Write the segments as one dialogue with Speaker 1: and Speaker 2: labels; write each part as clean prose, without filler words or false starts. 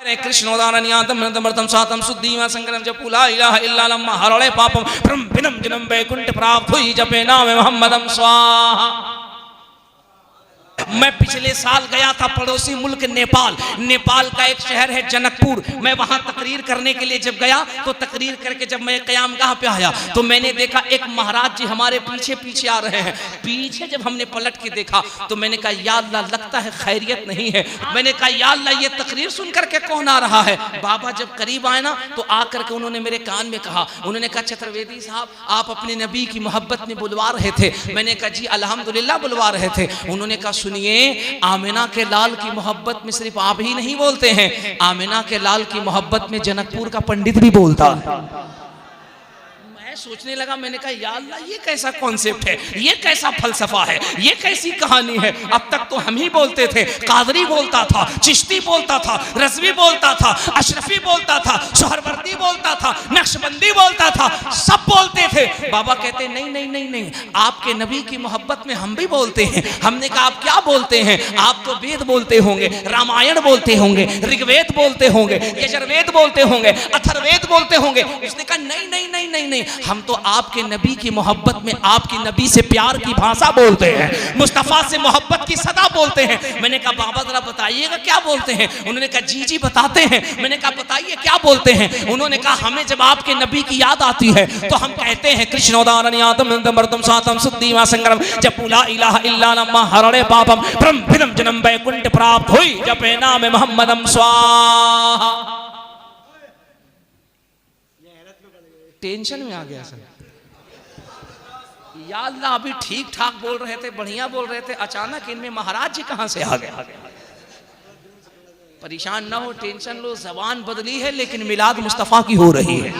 Speaker 1: कृष्णोदारण्यांतमृतम सातम शुद्धिमा संकरम जपुला इलाहा इल्लाल्लाह हरणे पापम ब्रह्मणम जन्म वैकुंठ प्राप्त हुई जपे नाम मोहम्मदम स्वाहा। मैं पिछले साल गया था पड़ोसी मुल्क नेपाल। नेपाल का एक शहर है जनकपुर। मैं वहां तकरीर करने के लिए जब गया तो तकरीर करके जब मैं क़यामगाह पे आया तो मैंने देखा एक महाराज जी हमारे पीछे पीछे आ रहे हैं। पीछे जब हमने पलट के देखा तो मैंने कहा या अल्लाह, लगता है खैरियत नहीं है। मैंने कहा या अल्लाह, ये तकरीर सुन करके कौन आ रहा है। बाबा जब करीब आए ना तो आकर के उन्होंने मेरे कान में कहा, उन्होंने कहा चतुर्वेदी साहब आप अपने नबी की मोहब्बत में बुलवा रहे थे। मैंने कहा जी अल्हम्दुलिल्लाह बुलवा रहे थे। उन्होंने कहा सुनिए, आमिना के लाल की मोहब्बत में सिर्फ आप ही नहीं बोलते हैं, आमिना के लाल की मोहब्बत में जनकपुर का पंडित भी बोलता है। सोचने लगा, मैंने कहा या अल्लाह, ये कैसा कॉन्सेप्ट है, ये कैसा फलसफा है, ये कैसी कहानी है। अब तक तो हम ही बोलते थे, कादरी बोलता था, चिश्ती बोलता था, रज़वी बोलता था, अशरफी बोलता था, सोहरवर्दी बोलता था, नक्शबंदी बोलता था, सब बोलते थे। बाबा कहते नहीं नहीं नहीं नहीं, आपके नबी की मोहब्बत में हम भी बोलते हैं। हमने कहा आप क्या बोलते हैं? आप तो वेद बोलते होंगे, रामायण बोलते होंगे, ऋग्वेद बोलते होंगे, यजुर्वेद बोलते होंगे, अथर्ववेद बोलते होंगे। उसने कहा नहीं नहीं नहीं नहीं नहीं, हम तो आपके नबी की मोहब्बत में आपकी नबी से प्यार की भाषा बोलते हैं, मुस्तफा से मोहब्बत की सदा बोलते हैं। मैंने कहा बाबा जरा बताइएगा क्या बोलते हैं। उन्होंने कहा जी जी बताते हैं। मैंने कहा बताइए क्या बोलते हैं। उन्होंने कहा हमें जब आपके नबी की याद आती है तो हम कहते हैं कृष्णोदारण्यांतमृतम सातम शुद्धिमा संकरम जपुला इलाहा इल्लाल्लाह हरणे पापम ब्रह्मणम जन्म वैकुंठ प्राप्त हुई जपे नाम मोहम्मदम स्वाहा। टेंशन में आ गया सर। या अल्लाह, अभी ठीक ठाक बोल रहे थे, बढ़िया बोल रहे थे, अचानक इनमें महाराज जी कहां से आ गए। परेशान ना हो, टेंशन लो, जबान बदली है लेकिन मिलाद मुस्तफा की हो रही है।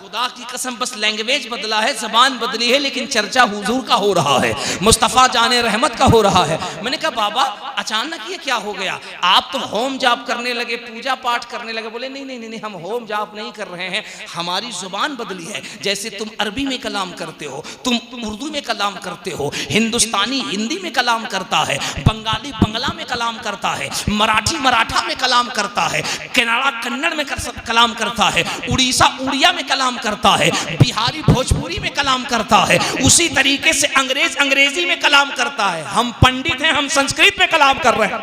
Speaker 1: खुदा की कसम बस लैंग्वेज बदला है, जबान बदली है लेकिन चर्चा हुजूर का हो रहा है, मुस्तफ़ा जाने रहमत का हो रहा है। मैंने कहा बाबा अचानक ये क्या हो गया, आप तो होम जाप करने लगे, पूजा पाठ करने लगे। बोले नहीं नहीं नहीं, हम होम जाप नहीं कर रहे हैं, हमारी जुबान बदली है। जैसे तुम अरबी में कलाम करते हो, तुम उर्दू में कलाम करते हो, हिंदुस्तानी हिंदी में कलाम करता है, बंगाली बंगला में कलाम करता है, मराठी मराठा में कलाम करता है, कन्नड़ा कन्नड़ में कलाम करता है, उड़ीसा उड़िया में कलाम करता है, बिहारी भोजपुरी में कलाम करता है, उसी तरीके से अंग्रेज अंग्रेजी में कलाम करता है। हम पंडित हैं, हम संस्कृत में कलाम कर रहे हैं।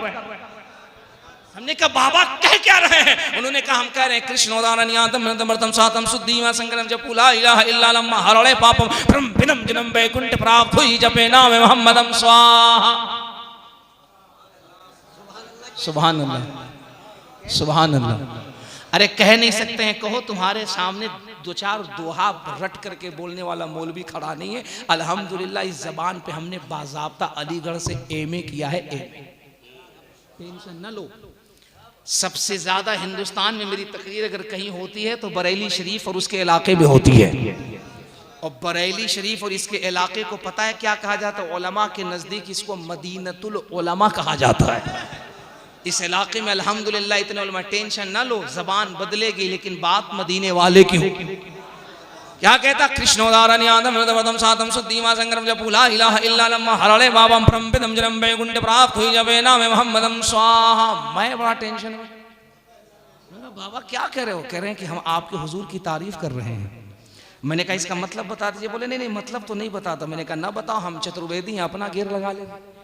Speaker 1: हमने कहा बाबा कह क्या रहे हैं। उन्होंने कहा हम कह रहे हैं कृष्णोदारण्यांतमृतम सातम शुद्धिमा संकरम जपुला इलाहा इल्लाल्लाह हरणे पापम ब्रह्मणम जन्म वैकुंठ प्राप्त हुई जपे नाम मोहम्मदम स्वाहा। सुभान अल्लाह सुभान अल्लाह। अरे कह नहीं सकते हैं, कहो तुम्हारे सामने दो चार दोहा रट करके बोलने वाला मौलवी खड़ा नहीं है। अल्हम्दुलिल्लाह इस जबान पे हमने बाज़ाब्ता अलीगढ़ से एमए किया है। टेंशन न लो। सबसे ज्यादा हिंदुस्तान में मेरी तकरीर अगर कहीं होती है तो बरेली शरीफ और उसके इलाके में होती है। और बरेली शरीफ और इसके इलाके को पता है क्या कहा जाता है? उलमा के नजदीक इसको मदीनतुल उलमा कहा जाता है। इस इलाके में अल्हम्दुलिल्लाह इतने उलमा। टेंशन ना लो, जबान बदलेगी लेकिन बात मदीने वाले की होगी। क्या कहता? कृष्णोदारण्यांतमृतम सातम शुद्धिमा संकरम जपुला इलाहा इल्लाल्लाह हरणे पापम ब्रह्मणम जन्म वैकुंठ प्राप्त हुई जपे नाम मोहम्मदम स्वाहा। मैं बड़ा टेंशन में, बाबा क्या कह रहे हो? कह रहे हैं कि हम आपके हुजूर की तारीफ कर रहे हैं। मैंने कहा इसका मतलब बता दीजिए। बोले नहीं नहीं मतलब तो नहीं बताता। मैंने कहा ना बताओ, हम चतुर्वेदी हैं, अपना घेर लगा लेंगे।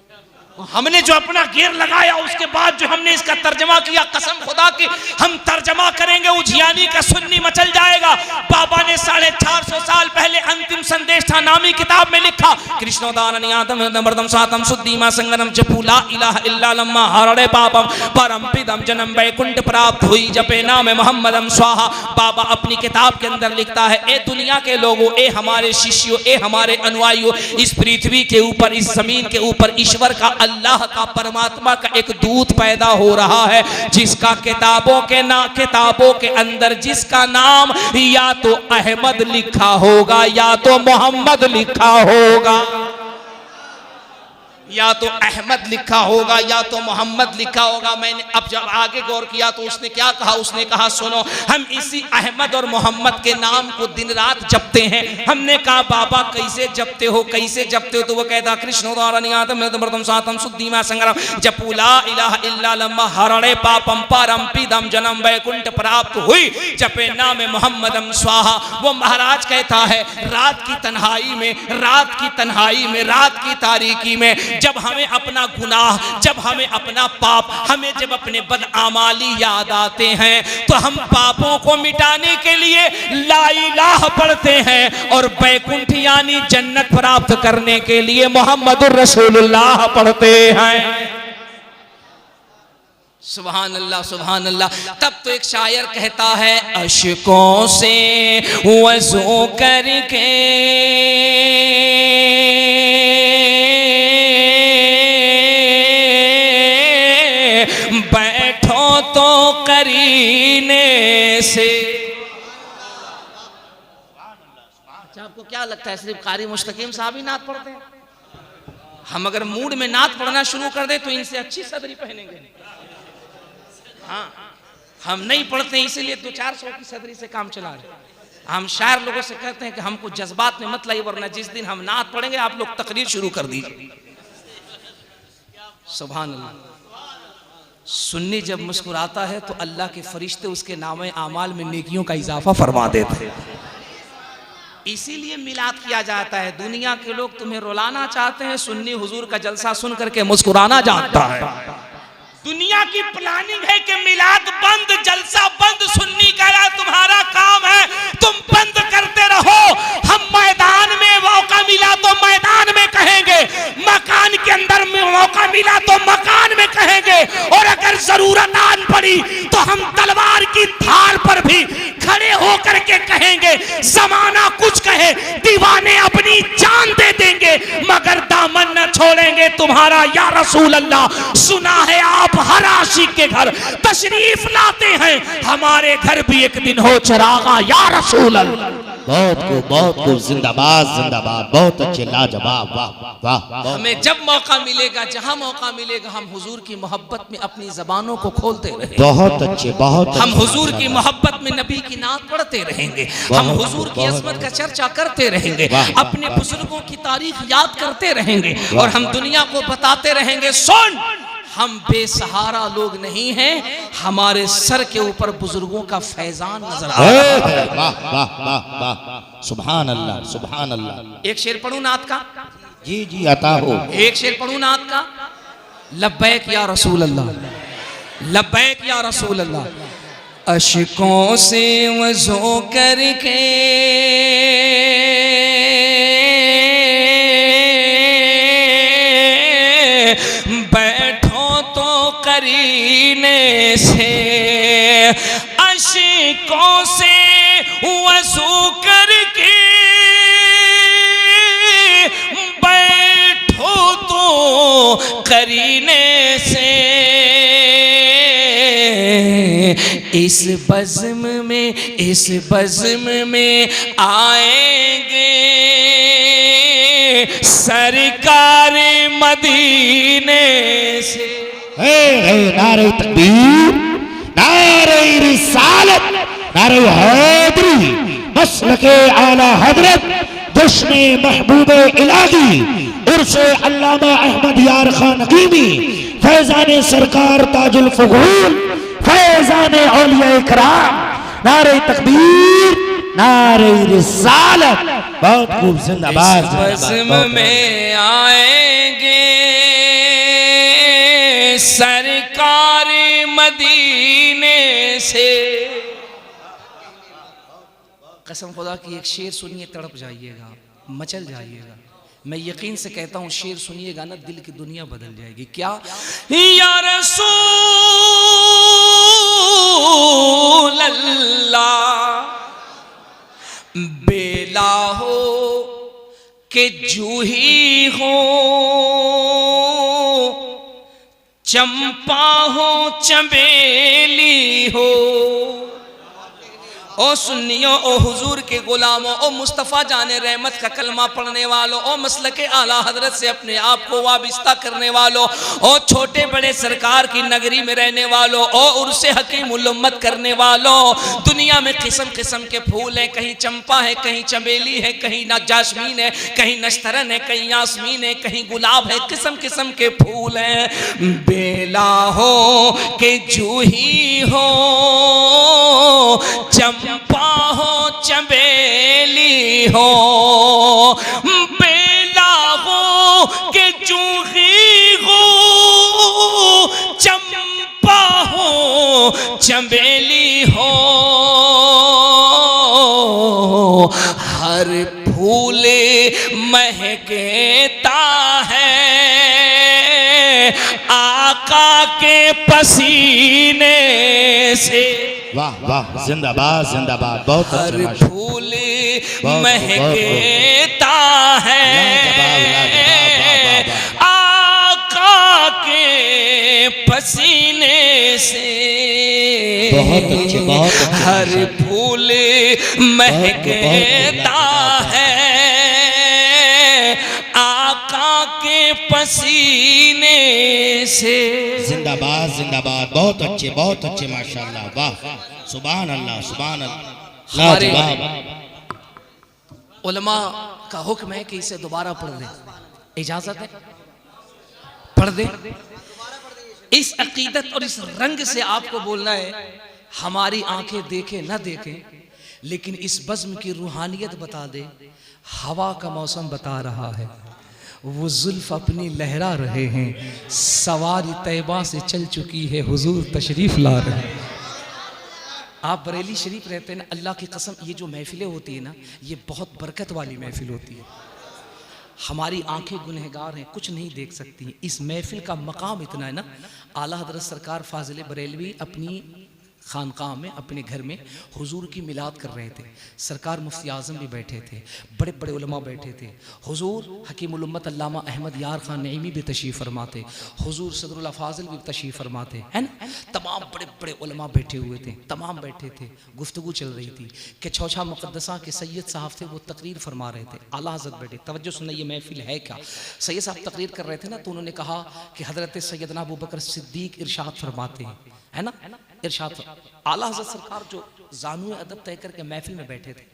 Speaker 1: हमने जो अपना घेर लगाया उसके बाद जो हमने इसका तर्जमा किया, कसम खुदा की हम तर्जमा करेंगे उजियानी का सुन्नी मचल जाएगा। बाबा ने 450 साल पहले अंतिम संदेश था नामी किताब में लिखा, कृष्णोदारण्यांतमृतम सातम शुद्धिमा संकरम जपुला इलाहा इल्लाल्लाह हरणे पापम परमपिदम जन्म वैकुंठ प्राप्त हुई जपे नाम मोहम्मदम स्वाहा। बाबा अपनी किताब के अंदर लिखता है, ए दुनिया के लोगों, ए हमारे शिष्यों, ए हमारे अनुयायियों, इस पृथ्वी के ऊपर, इस जमीन के ऊपर ईश्वर का, अल्लाह का, परमात्मा का एक दूत पैदा हो रहा है जिसका किताबों के अंदर जिसका नाम या तो अहमद लिखा होगा या तो मोहम्मद लिखा होगा। या तो अहमद लिखा होगा या तो मोहम्मद लिखा होगा। मैंने अब जब आगे गौर किया तो उसने क्या कहा, उसने कहा सुनो हम इसी अहमद और मोहम्मद के नाम को दिन रात जपते हैं। हमने कहा बाबा कैसे जपते हो, कैसे जपते हो? तो वो कहता कृष्ण जपूला इलाहा इल्ला लम्मा हरणे पापम परमपि दम जन्म वैकुंठ प्राप्त हुई जपे नाम मोहम्मदम स्वाहा। वो महाराज कहता है रात की तन्हाई में, रात की तन्हाई में, रात की तारीकी में जब हमें अपना गुनाह, जब हमें अपना पाप, हमें जब अपने बदआमाली याद आते हैं तो हम पापों को मिटाने के लिए ला इलाह पढ़ते हैं और बैकुंठ यानी जन्नत प्राप्त करने के लिए मोहम्मदुर रसूलुल्लाह पढ़ते हैं। सुभान अल्लाह, सुभान अल्लाह। तब तो एक शायर कहता है अशकों से वज़ू करके बैठो तो करीने से। अच्छा आपको क्या लगता है सिर्फ कारी मुस्तकीम साहब ही नात पढ़ते हैं? हम अगर मूड में नात पढ़ना शुरू कर दे तो इनसे अच्छी सदरी पहनेंगे। हाँ, हम नहीं पढ़ते इसीलिए 200-400 की सदरी से काम चला रहे। हम शायर लोगों से कहते हैं कि हमको जज्बात में मत लाइए वरना जिस दिन हम नात पढ़ेंगे आप लोग तकरीर शुरू कर दीजिए। सुभान अल्लाह। सुन्नी जब मुस्कुराता है तो अल्लाह के फरिश्ते उसके नामे आमाल में नेकियों का इजाफा फरमा देते हैं। इसीलिए मिलाद किया जाता है। दुनिया के लोग तुम्हें रुलाना चाहते हैं, सुन्नी हुजूर का जलसा सुन करके मुस्कुराना जानता है। दुनिया की प्लानिंग है कि मिलाद बंद, जलसा बंद, सुन्नी का तुम्हारा काम है, तुम बंद करते रहो। हम मैदान में मौका मिला तो मैदान में कहेंगे, मकान के अंदर में मौका मिला तो मकान में कहेंगे, और अगर जरूरत आन पड़ी तो हम तलवार की धार पर भी खड़े होकर के कहेंगे। जमाना कुछ कहे, दीवाने अपनी जान दे देंगे मगर दामन न छोड़ेंगे तुम्हारा या रसूल अल्लाह। सुना है आप हर आशिक के घर तशरीफ लाते हैं, हमारे घर भी एक दिन हो चरागा या रसूल अल्लाह।
Speaker 2: बहुत खूब, जिंदाबाद जिंदाबाद, बहुत अच्छे, लाजवाब, वाह वाह।
Speaker 1: हमें जब मौका मिलेगा, जहां मौका मिलेगा, हम हुजूर की मोहब्बत में अपनी जबानों को खोलते रहेंगे।
Speaker 2: बहुत अच्छे, बहुत
Speaker 1: हम हुजूर की मोहब्बत में नबी की नात पढ़ते रहेंगे, हम हुजूर की अज़मत का चर्चा करते रहेंगे, अपने बुजुर्गों की तारीख याद करते रहेंगे और हम दुनिया को बताते रहेंगे सुन हम बेसहारा लोग नहीं हैं, हमारे सर के ऊपर बुजुर्गों का फैजान नजर आ रहा है।
Speaker 2: वाह वाह वाह वाह, सुभान अल्लाह, सुभान अल्लाह।
Speaker 1: एक शेर पढ़ूं नात का?
Speaker 2: जी जी अता हो।
Speaker 1: एक शेर पढ़ूं नात का? लब्बैक या रसूल अल्लाह, लब्बैक या रसूल अल्लाह। अशकों से वज़ू करके करीने से, अशकों से वज़ू करके बैठो तो करीने से। इस बज़्म में, इस बज़्म में आएंगे सरकार मदीने से।
Speaker 2: नारे तकबीर, नारे रिसालत, नारे हैदरी, मसलके आला हजरत, जश्न महबूबे इलाही, उर्से अल्लामा अहमद यार खान नकीमी, फैजान सरकार ताजुल फुगूल, फैजान औलिया इकराम। नारे तकबीर, नारे रिसालत, बहुत खूब, जिंदाबाद।
Speaker 1: बज़्म में आएंगे सरकार मदीने से। कसम खुदा की एक शेर सुनिए तड़प जाइएगा, मचल जाइएगा। मैं यकीन से कहता हूं शेर सुनिएगा ना दिल की दुनिया बदल जाएगी। क्या? या रसूल अल्लाह, बेला हो के जूही हो, चंपा हो चमेली हो, ओ सुन्नियों, ओ हुजूर के गुलामों, ओ मुस्तफ़ा जाने रहमत का कलमा पढ़ने वालों, ओ मसलके आला हजरत से अपने आप को वाबिस्ता करने वालों, ओ छोटे बड़े सरकार की नगरी में रहने वालों, ओ उर्से हकीम उल उम्मत करने वालों, दुनिया में किस्म किस्म के फूल हैं, कहीं चंपा है, कहीं चमेली है, कहीं ना जासमीन है, कहीं नश्तरन है, कहीं यास्मीन है, कहीं गुलाब है, किस्म किस्म के फूल हैं। बेला हो के जूही हो, चंपा हो चमेली हो, बेला हो के जूही हो, चंपा हो चमेली हो, हर फूल महकता है आका के पसीने से।
Speaker 2: वाह वाह, जिंदाबाद जिंदाबाद, बहुत
Speaker 1: हर
Speaker 2: अच्छे।
Speaker 1: फूल महकता है आका के पसीने से।
Speaker 2: बहुत अच्छे, बहुत अच्छे।
Speaker 1: हर फूल महकता है आका के पसीने से।
Speaker 2: जिंदाबाद जिंदाबाद, बहुत अच्छे माशाल्लाह, वाह, सुभान अल्लाह सुभान अल्लाह।
Speaker 1: हमारे
Speaker 2: लाजवाब।
Speaker 1: उलमा का हुक्म है कि इसे दोबारा पढ़ दें, इजाजत है? पढ़ दें। इस अकीदत और इस रंग से आपको बोलना है, हमारी आंखें देखे न देखें, लेकिन इस बज़्म की रूहानियत बता दे। हवा का मौसम बता रहा है, वो जुल्फ अपनी लहरा रहे हैं, सवारी तैबा से चल चुकी है, हुजूर तशरीफ ला रहे हैं। आप बरेली शरीफ रहते हैं ना, अल्लाह की कसम, ये जो महफिलें होती है ना, ये बहुत बरकत वाली महफिल होती है। हमारी आंखें गुनहगार हैं, कुछ नहीं देख सकती। इस महफिल का मकाम इतना है ना, आला हज़रत सरकार फाजिल बरेलवी अपनी खानकाह में, अपने घर में हुजूर की मिलाद कर रहे थे। सरकार मुफ्ती आज़म भी बैठे थे, बड़े बड़े उलमा बैठे थे। हुजूर हकीमुल उम्मत अल्लामा अहमद यार खान नईमी भी तशरीफ़ फरमाते, हुजूर सदरुल फाजिल भी तशरीफ़ फरमाते हैं ना। तमाम बड़े बड़े उलमा बैठे हुए थे, तमाम बैठे थे। गुफ्तगू चल रही थी कि चौछा मुक़द्दसा के सैयद साहब थे, वो तकरीर फरमा रहे थे। आला हज़रत बैठे, तवज्जो सुनना, ये महफिल है क्या। सैयद साहब तकरीर कर रहे थे ना, तो उन्होंने कहा कि हज़रत सैयदना अबू बकर सिद्दीक़ इरशाद फरमाते हैं, है ना, इरशाद। आला हज़रत सरकार जो ज़ानुए अदब तय करके महफिल में बैठे थे,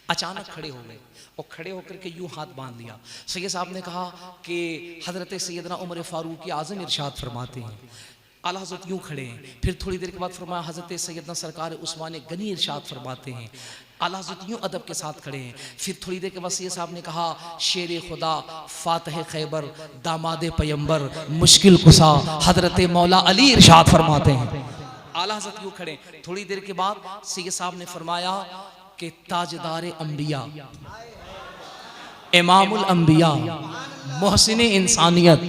Speaker 1: अचानक खड़े हो गए और खड़े होकर के यूं हाथ बांध लिया। सैयद साहब ने कहा कि हज़रत सैयदना उमर फारूक आज़म इरशाद फरमाते हैं। आला हज़रत यूं खड़े हैं, फिर थोड़ी देर के बाद फरमाया हज़रत सैयदना सरकार उस्मान गनी इरशाद फरमाते हैं। आला हज़रत यूं अदब के साथ खड़े हैं। फिर थोड़ी देर के बाद सैयद साहब ने कहा शेर खुदा, फातह खैबर, दामाद पैगंबर, मुश्किल कुसा हज़रत मौला अली इरशाद फरमाते हैं। आला हज़रत यूं खड़े। थोड़ी देर के बाद सैयद साहब ने फरमाया कि ताजदार अंबिया, इमामुल अंबिया, मोहसिन इंसानियत,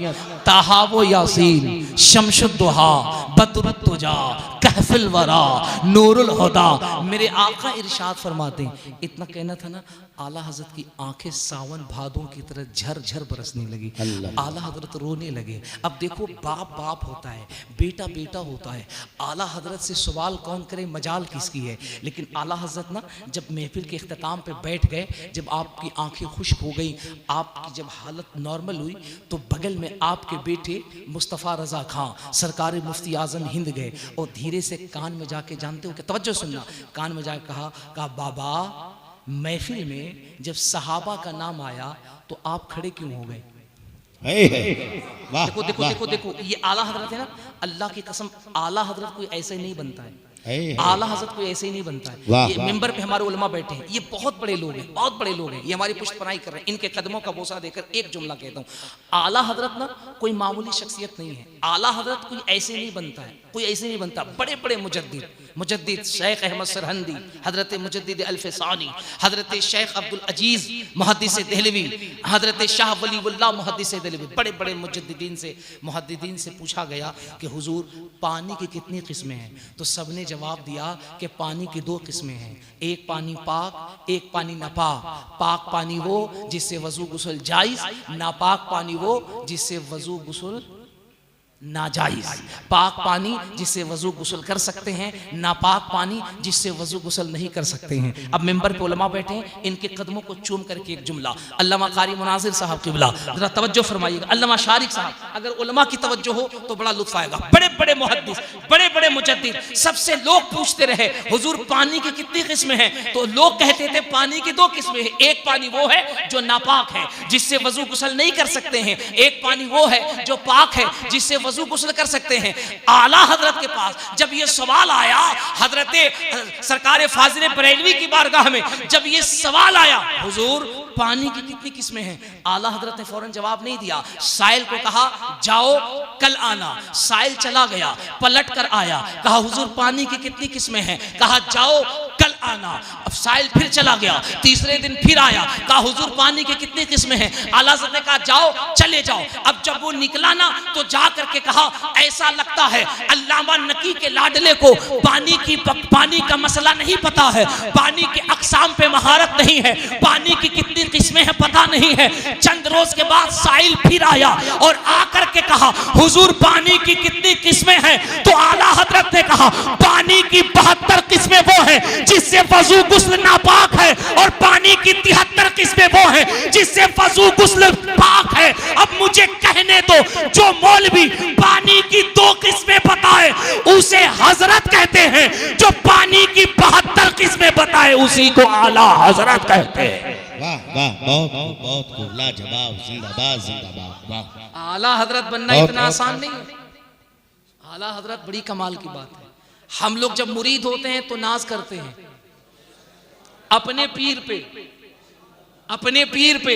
Speaker 1: ताहावो यासीन, शमशुद्दुहा, बदरुत्तुजा, कहफिल वरा, नूरुल हुदा, मेरे आका इरशाद फरमाते हैं। इतना कहना था ना, आला हज़रत की आंखें सावन भादों की तरह झर झर बरसने लगी। आला हज़रत रोने लगे। अब देखो, बाप बाप होता है, बेटा बेटा होता है। आला हज़रत से सवाल कौन करे, मजाल किसकी है। लेकिन आला हज़रत ना जब महफिल के इख्तिताम पे बैठ गए, जब आपकी आंखें खुश्क हो गई, आपकी जब हालत नॉर्मल हुई, तो बगल में आपके बेटे मुस्तफ़ा रज़ा खां सरकार मुफ्ती आज़म हिंद गए और धीरे से कान में जाके, जानते हो कि तवज्जो सुनना, कान में जाके कहा बाबा, महफिल में जब सहाबा का नाम आया तो आप खड़े क्यों हो गए। देखो देखो देखो देखो, ये आला हज़रत है ना, अल्लाह की कसम, आला हज़रत कोई ऐसे नहीं बनता है। आला हज़रत कोई ऐसे ही नहीं बनता है। ये मिंबर पे हमारे उलमा बैठे हैं, ये बहुत बड़े लोग हैं, बहुत बड़े लोग हैं, ये हमारी पुष्टपनाई कर रहे हैं। इनके कदमों का बोसा देकर एक जुमला कहता हूँ, आला हज़रत ना कोई मामूली शख्सियत नहीं है। आला हज़रत कोई ऐसे नहीं बनता है, कोई ऐसे नहीं बनता। बड़े बड़े मुजद्दिद शेख अहमद सरहंदी, हज़रत मुजद्दिद अल्फ़सानी, हज़रत शेख अब्दुल अजीज़ मुहद्दिस देहलवी, हज़रत शाह वलीउल्लाह मुहद्दिस देहलवी, बड़े बड़े मुहद्दिदीन से पूछा गया कि हुजूर पानी की कितनी किस्में हैं, तो सब ने जवाब दिया कि पानी की दो किस्में हैं, एक पानी पाक, एक पानी नापाक। पाक पानी वो जिससे वजू गुस्ल जायज़, नापाक पानी वो जिससे वजू गुस्ल नाजायज। पाक पानी जिससे वजू गुस्ल कर सकते हैं, नापाक पानी जिससे वजू गुस्ल नहीं कर सकते हैं। अब मिंबर पे उलमा बैठे हैं, इनके कदमों को चूम करके एक जुमला, अल्लामा कारी मुनाजिर साहब क़िबला जरा तवज्जो फरमाइएगा, अल्लामा शारिक साहब, अगर उलमा की तवज्जो हो तो बड़ा लुत्फ आएगा। बड़े बड़े मुहद्दिस, बड़े बड़े मुजद्दिद, सबसे लोग पूछते रहे हुजूर पानी की कितनी किस्में हैं, तो लोग कहते थे पानी की 2 किस्में हैं। एक पानी वो है जो नापाक है, जिससे वजू गुस्ल नहीं कर सकते हैं, एक पानी वो है जो पाक है, जिससे वजू गुस्ल कर सकते हैं। आला हजरत के पास जब ये सवाल आया, हजरत सरकार फाजिल बरेलवी की बारगाह में जब ये सवाल आया, हुजूर पानी की कितनी किस्में हैं, आला हजरत ने फौरन जवाब नहीं दिया। साइल को कहा जाओ कल आना। साइल चला गया, पलट कर आया, कहा हुजूर पानी की कितनी किस्में हैं, कहा जाओ कल आना। अब साइल फिर चला गया, तीसरे दिन फिर आया, कहा हुजूर पानी की कितनी किस्में हैं, आला हजरत ने कहा जाओ चले जाओ। अब जब वो निकला ना तो जा करके कहा ऐसा लगता है अल्लामा नकी के लाडले को पानी का मसला नहीं पता है, पानी के अक़साम पे महारत नहीं है, पानी की कितनी किस्में हैं पता नहीं है। चंद रोज के बाद साइल फिर आया और आकर के कहा हुजूर पानी की कितनी किस्में हैं, तो आला हजरत ने कहा पानी की 72 किस्में वो हैं जिससे वजू गुस्ल नापाक है, और पानी की 73 किस्में वो हैं जिससे वजू गुस्ल पाक है। अब मुझे कहने दो, जो मौलवी पानी की 2 किस्में बताए उसे हजरत कहते हैं, जो पानी की 72 किस्में बताए उसी को आला हजरत कहते हैं।
Speaker 2: वाह वाह, बहुत बहुत खूब, लाजवाब, जिंदाबाद जिंदाबाद। वाह,
Speaker 1: आला हजरत बनना इतना आसान नहीं है। आला हजरत बड़ी कमाल की बात है। हम लोग जब मुरीद होते हैं तो नाज करते हैं अपने पीर पे, अपने पीर पे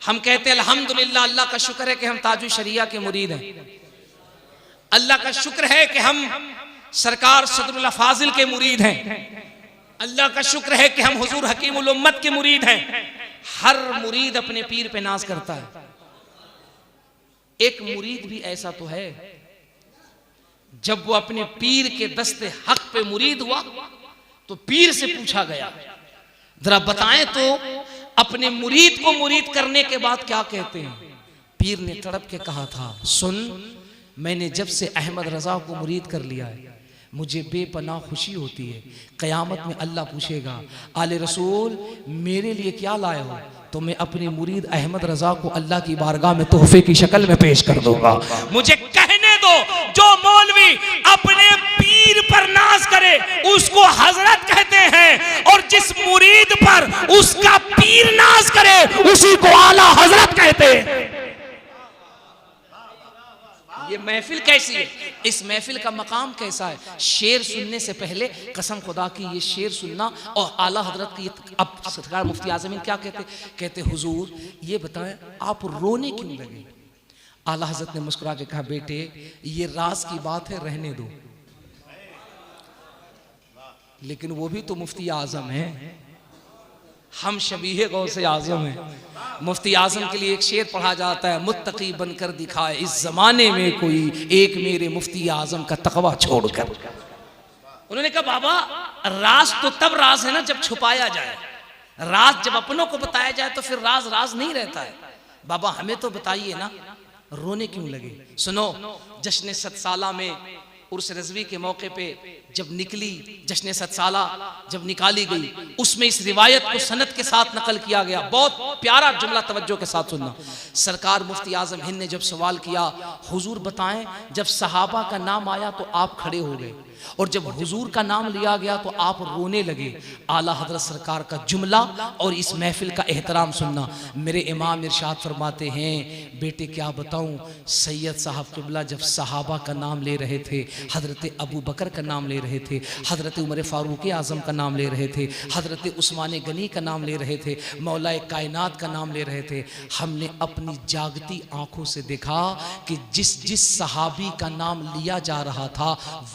Speaker 1: हम कहते हैं अल्हम्दुलिल्लाह, अल्लाह का शुक्र है कि हम ताजु शरिया के मुरीद हैं, अल्लाह का शुक्र है कि हम सरकार सदरुल फाजिल के मुरीद हैं, अल्लाह का शुक्र है कि हम हुजूर हकीमुल उम्मत के मुरीद हैं। हर मुरीद अपने पीर पे नाज करता है। एक मुरीद भी ऐसा तो है, जब वो अपने पीर के दस्ते हक पे मुरीद हुआ तो पीर से पूछा गया जरा बताएं तो अपने मुरीद को मुरीद करने के बाद क्या कहते हैं। पीर ने तड़प के कहा था, सुन, मैंने जब से अहमद रजा को मुरीद कर लिया है मुझे बेपनाह खुशी होती है। क़यामत में अल्लाह पूछेगा आले रसूल मेरे लिए क्या लाए हो, तो मैं अपने मुरीद अहमद रजा को अल्लाह की बारगाह में तोहफे की शक्ल में पेश कर दूंगा। मुझे कहने दो, जो मौलवी अपने पीर पर नाज करे उसको हजरत कहते हैं, और जिस मुरीद पर उसका पीर नाज करे उसी को आला हजरत कहते हैं। ये महफिल कैसी है, इस महफिल का मकाम कैसा है। शेर सुनने से पहले कसम खुदा की ये शेर सुनना, और आला हजरत की अब सरकार मुफ्ती आज़मीन क्या कहते हुजूर ये बताएं आप रोने क्यों लगे। आला हजरत ने मुस्कुरा के कहा बेटे ये राज की बात है, रहने दो। लेकिन वो भी तो मुफ्ती आजम है, हम शबीह गौसे आजम हैं। मुफ्ती आजम के लिए एक शेर पढ़ा जाता है, मुत्तकी बनकर दिखाए इस जमाने में कोई एक मेरे मुफ्ती आजम का तकवा छोड़कर। उन्होंने कहा बाबा राज तो तब राज है ना जब छुपाया जाए, राज जब अपनों को बताया जाए तो फिर राज राज नहीं रहता है। बाबा हमें तो बताइए ना, रोने क्यों लगे। सुनो, जश्न 7 साला में उर्स रज़वी के मौके पे जब निकली, जश्न 7 साला जब निकाली गई, उसमें इस रिवायत को सनद के साथ नकल किया गया। बहुत प्यारा जुमला, तवज्जो के साथ सुनना। सरकार मुफ्ती आजम हिंद ने जब सवाल किया हुजूर बताएं जब सहाबा का नाम आया तो आप खड़े हो गए, और जब हुजूर का नाम लिया गया तो आप रोने लगे। आला हजरत सरकार का जुमला और इस महफिल का एहतराम सुनना। मेरे इमाम इरशाद फरमाते हैं बेटे क्या बताऊं, सैयद साहब क़िबला जब सहाबा का नाम ले रहे थे, हजरत अबू बकर का नाम ले रहे थे, हजरत उमर फारूक आज़म का नाम ले रहे थे, हजरत उस्मान गनी का नाम ले रहे थे, मौलाए कायनात का नाम ले रहे थे, हमने अपनी जागती आंखों से देखा कि जिस सहाबी का नाम लिया जा रहा था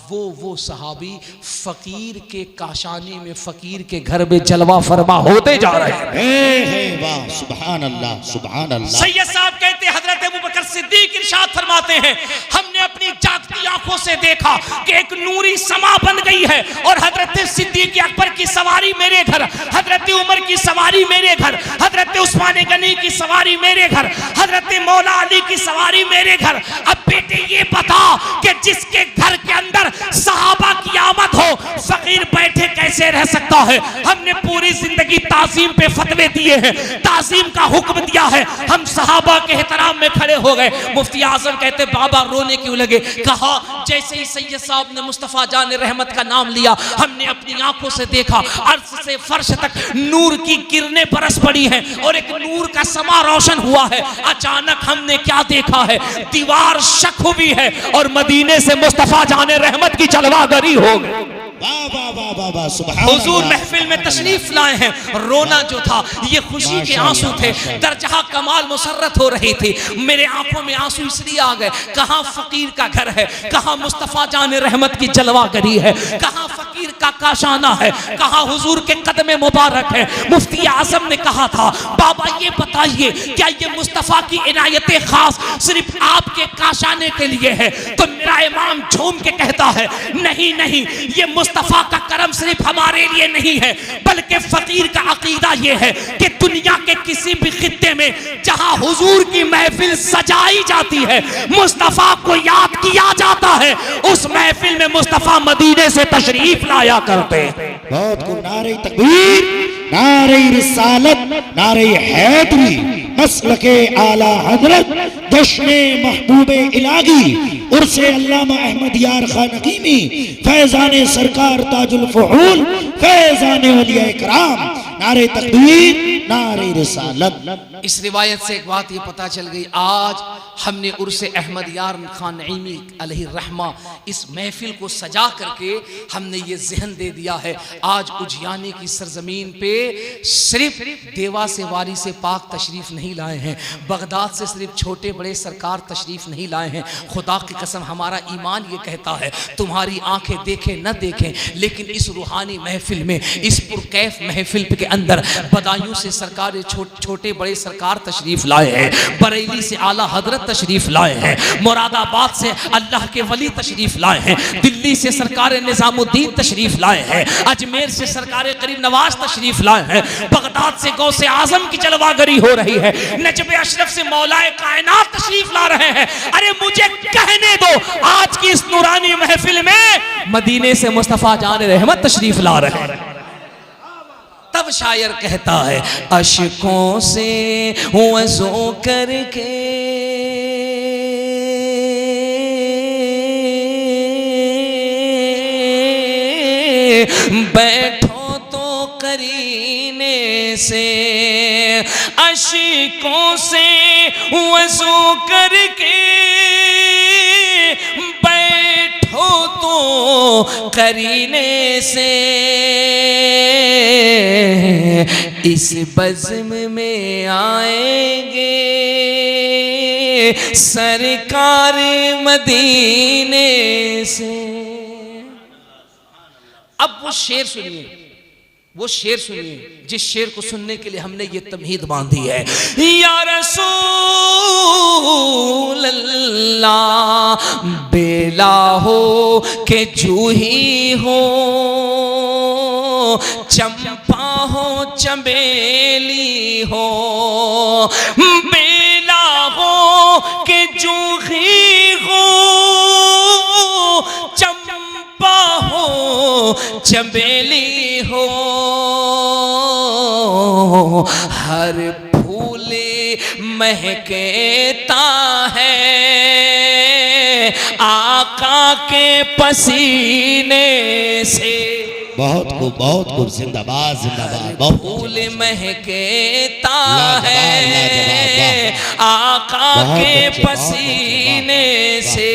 Speaker 1: वो सहाबी फकीर के काशानी में, फकीर के घर में जलवा फरमा होते जा रहे हैं।
Speaker 2: वाह सुभान अल्लाह सुभान अल्लाह।
Speaker 1: सैयद साहब कहते हैं हजरत अबू बकर सिद्दीक इरशाद फरमाते हैं हमने अपनी जागती आंखों से देखा कि एक नूरी समा बन गई गई है। और हजरत सिद्दीक अकबर की सवारी मेरे घर, हजरत उमर की सवारी मेरे घर, हजरत उस्मान गनी की सवारी मेरे घर, हजरत मौला अली की सवारी मेरे घर। अब बेटे ये बता कि जिसके घर के अंदर सहाबा की आमद हो, फकीर बैठे कैसे रह सकता है? हमने पूरी जिंदगी ताजीम पे फतवे दिए हैं, ताजीम का हुक्म दिया है, हम सहाबा के एहतराम में खड़े हो गए। मुफ्ती आजम कहते बाबा रोने क्यों लगे? कहा जैसे ही सैयद साहब ने मुस्तफा जान रहमत का नाम लिया, हमने अपनी आंखों से देखा अर्श से फर्श तक नूर की किरणें बरस पड़ी हैं और एक नूर का समा रोशन हुआ है। अचानक हमने क्या देखा है? दीवार शक हुई है और मदीने से मुस्तफा जान रहमत की जलवागरी हो गई। हुजूर महफिल में तशरीफ लाए हैं। रोना जो था ये खुशी के आंसू थे, दरजहा कमाल मुसर्रत हो रही थी। मेरे आंखों में आंसू इसलिए आ गए, कहां फकीर का घर है, कहां मुस्तफा जान रहमत की जलवागरी है, कहां फकीर का काशाना है, कहां हुजूर के कदम मुबारक है। मुफ्ती आजम ने कहा था बाबा ये बताइए क्या ये मुस्तफा की इनायत खास सिर्फ आपके काशाने के लिए है? तो मेरा इमाम झूम के कहता है नहीं नहीं, ये मुस्तफा का करम सिर्फ हमारे लिए नहीं है, बल्कि फकीर का अकीदा ये है कि दुनिया के किसी भी खित्ते में जहां हुजूर की महफिल सजाई जाती है, मुस्तफा को याद किया जाता है, उस महफिल में मुस्तफा मदीने से तशरीफ लाया करते।
Speaker 2: बहुत को नारे तकबीर, नारे रिसालत, नारे हैदरी, मसलके आला हजरत, जश्ने महबूबे इलाही, उर्से अल्लामा अहमद यार खान नकीमी, फैजाने सरकार ताजुल फुहूल, फैजाने वलिया इकराम, नारे तकबीर, नारे रिसालत।
Speaker 1: इस रिवायत से एक बात ये पता चल गई, आज हमने उर्से अहमद यार खान नईमी अलैहि रहमा इस महफिल को सजा करके हमने ये जहन दे दिया है। आज उजियाने की सरजमीन पे सिर्फ देवा से वारी से पाक तशरीफ नहीं लाए हैं, बगदाद से सिर्फ छोटे बड़े सरकार तशरीफ नहीं लाए हैं। खुदा की कसम हमारा ईमान ये कहता है, तुम्हारी आंखें देखें न देखें, लेकिन इस रूहानी महफिल में, इस पुरकैफ महफिल के अंदर बदायूं से सरकार छोटे बड़े सरकार तशरीफ लाए हैं, बरेली से आला हजरत तशरीफ लाए हैं, मुरादाबाद से अल्लाह के वली तशरीफ लाए हैं, दिल्ली से सरकार निजामुद्दीन तशरीफ लाए हैं, अजमेर से सरकार करीम नवाज तशरीफ लाए हैं, बगदाद से गौसे आजम की जलवागरी हो रही है, नजब अशरफ से मौलाए कायनात तशरीफ ला रहे हैं। अरे मुझे कहने दो, आज की इस नूरानी महफिल में मदीने से मुस्तफा जान रहमत तशरीफ ला रहे हैं। तब शायर कहता है अशकों से वज़ू करके बैठो तो करीने से, अशकों से वज़ू करके बैठो तो करीने से, इस बज़्म में आएंगे सरकार मदीने से। अब वो शेर सुनिए, वो शेर सुनिए जिस शेर को सुनने के लिए हमने ये तमहीद बांधी है। या रसूल अल्लाह बेला हो के जूही हो, चंपा हो चमेली हो, बेला हो के जूही हो, चंपा हो चमेली हो, हर फूल महकता है आका के पसीने से।
Speaker 2: बहुत खूब, जिंदाबाद जिंदाबाद।
Speaker 1: फूल महकता है आका के पसीने से।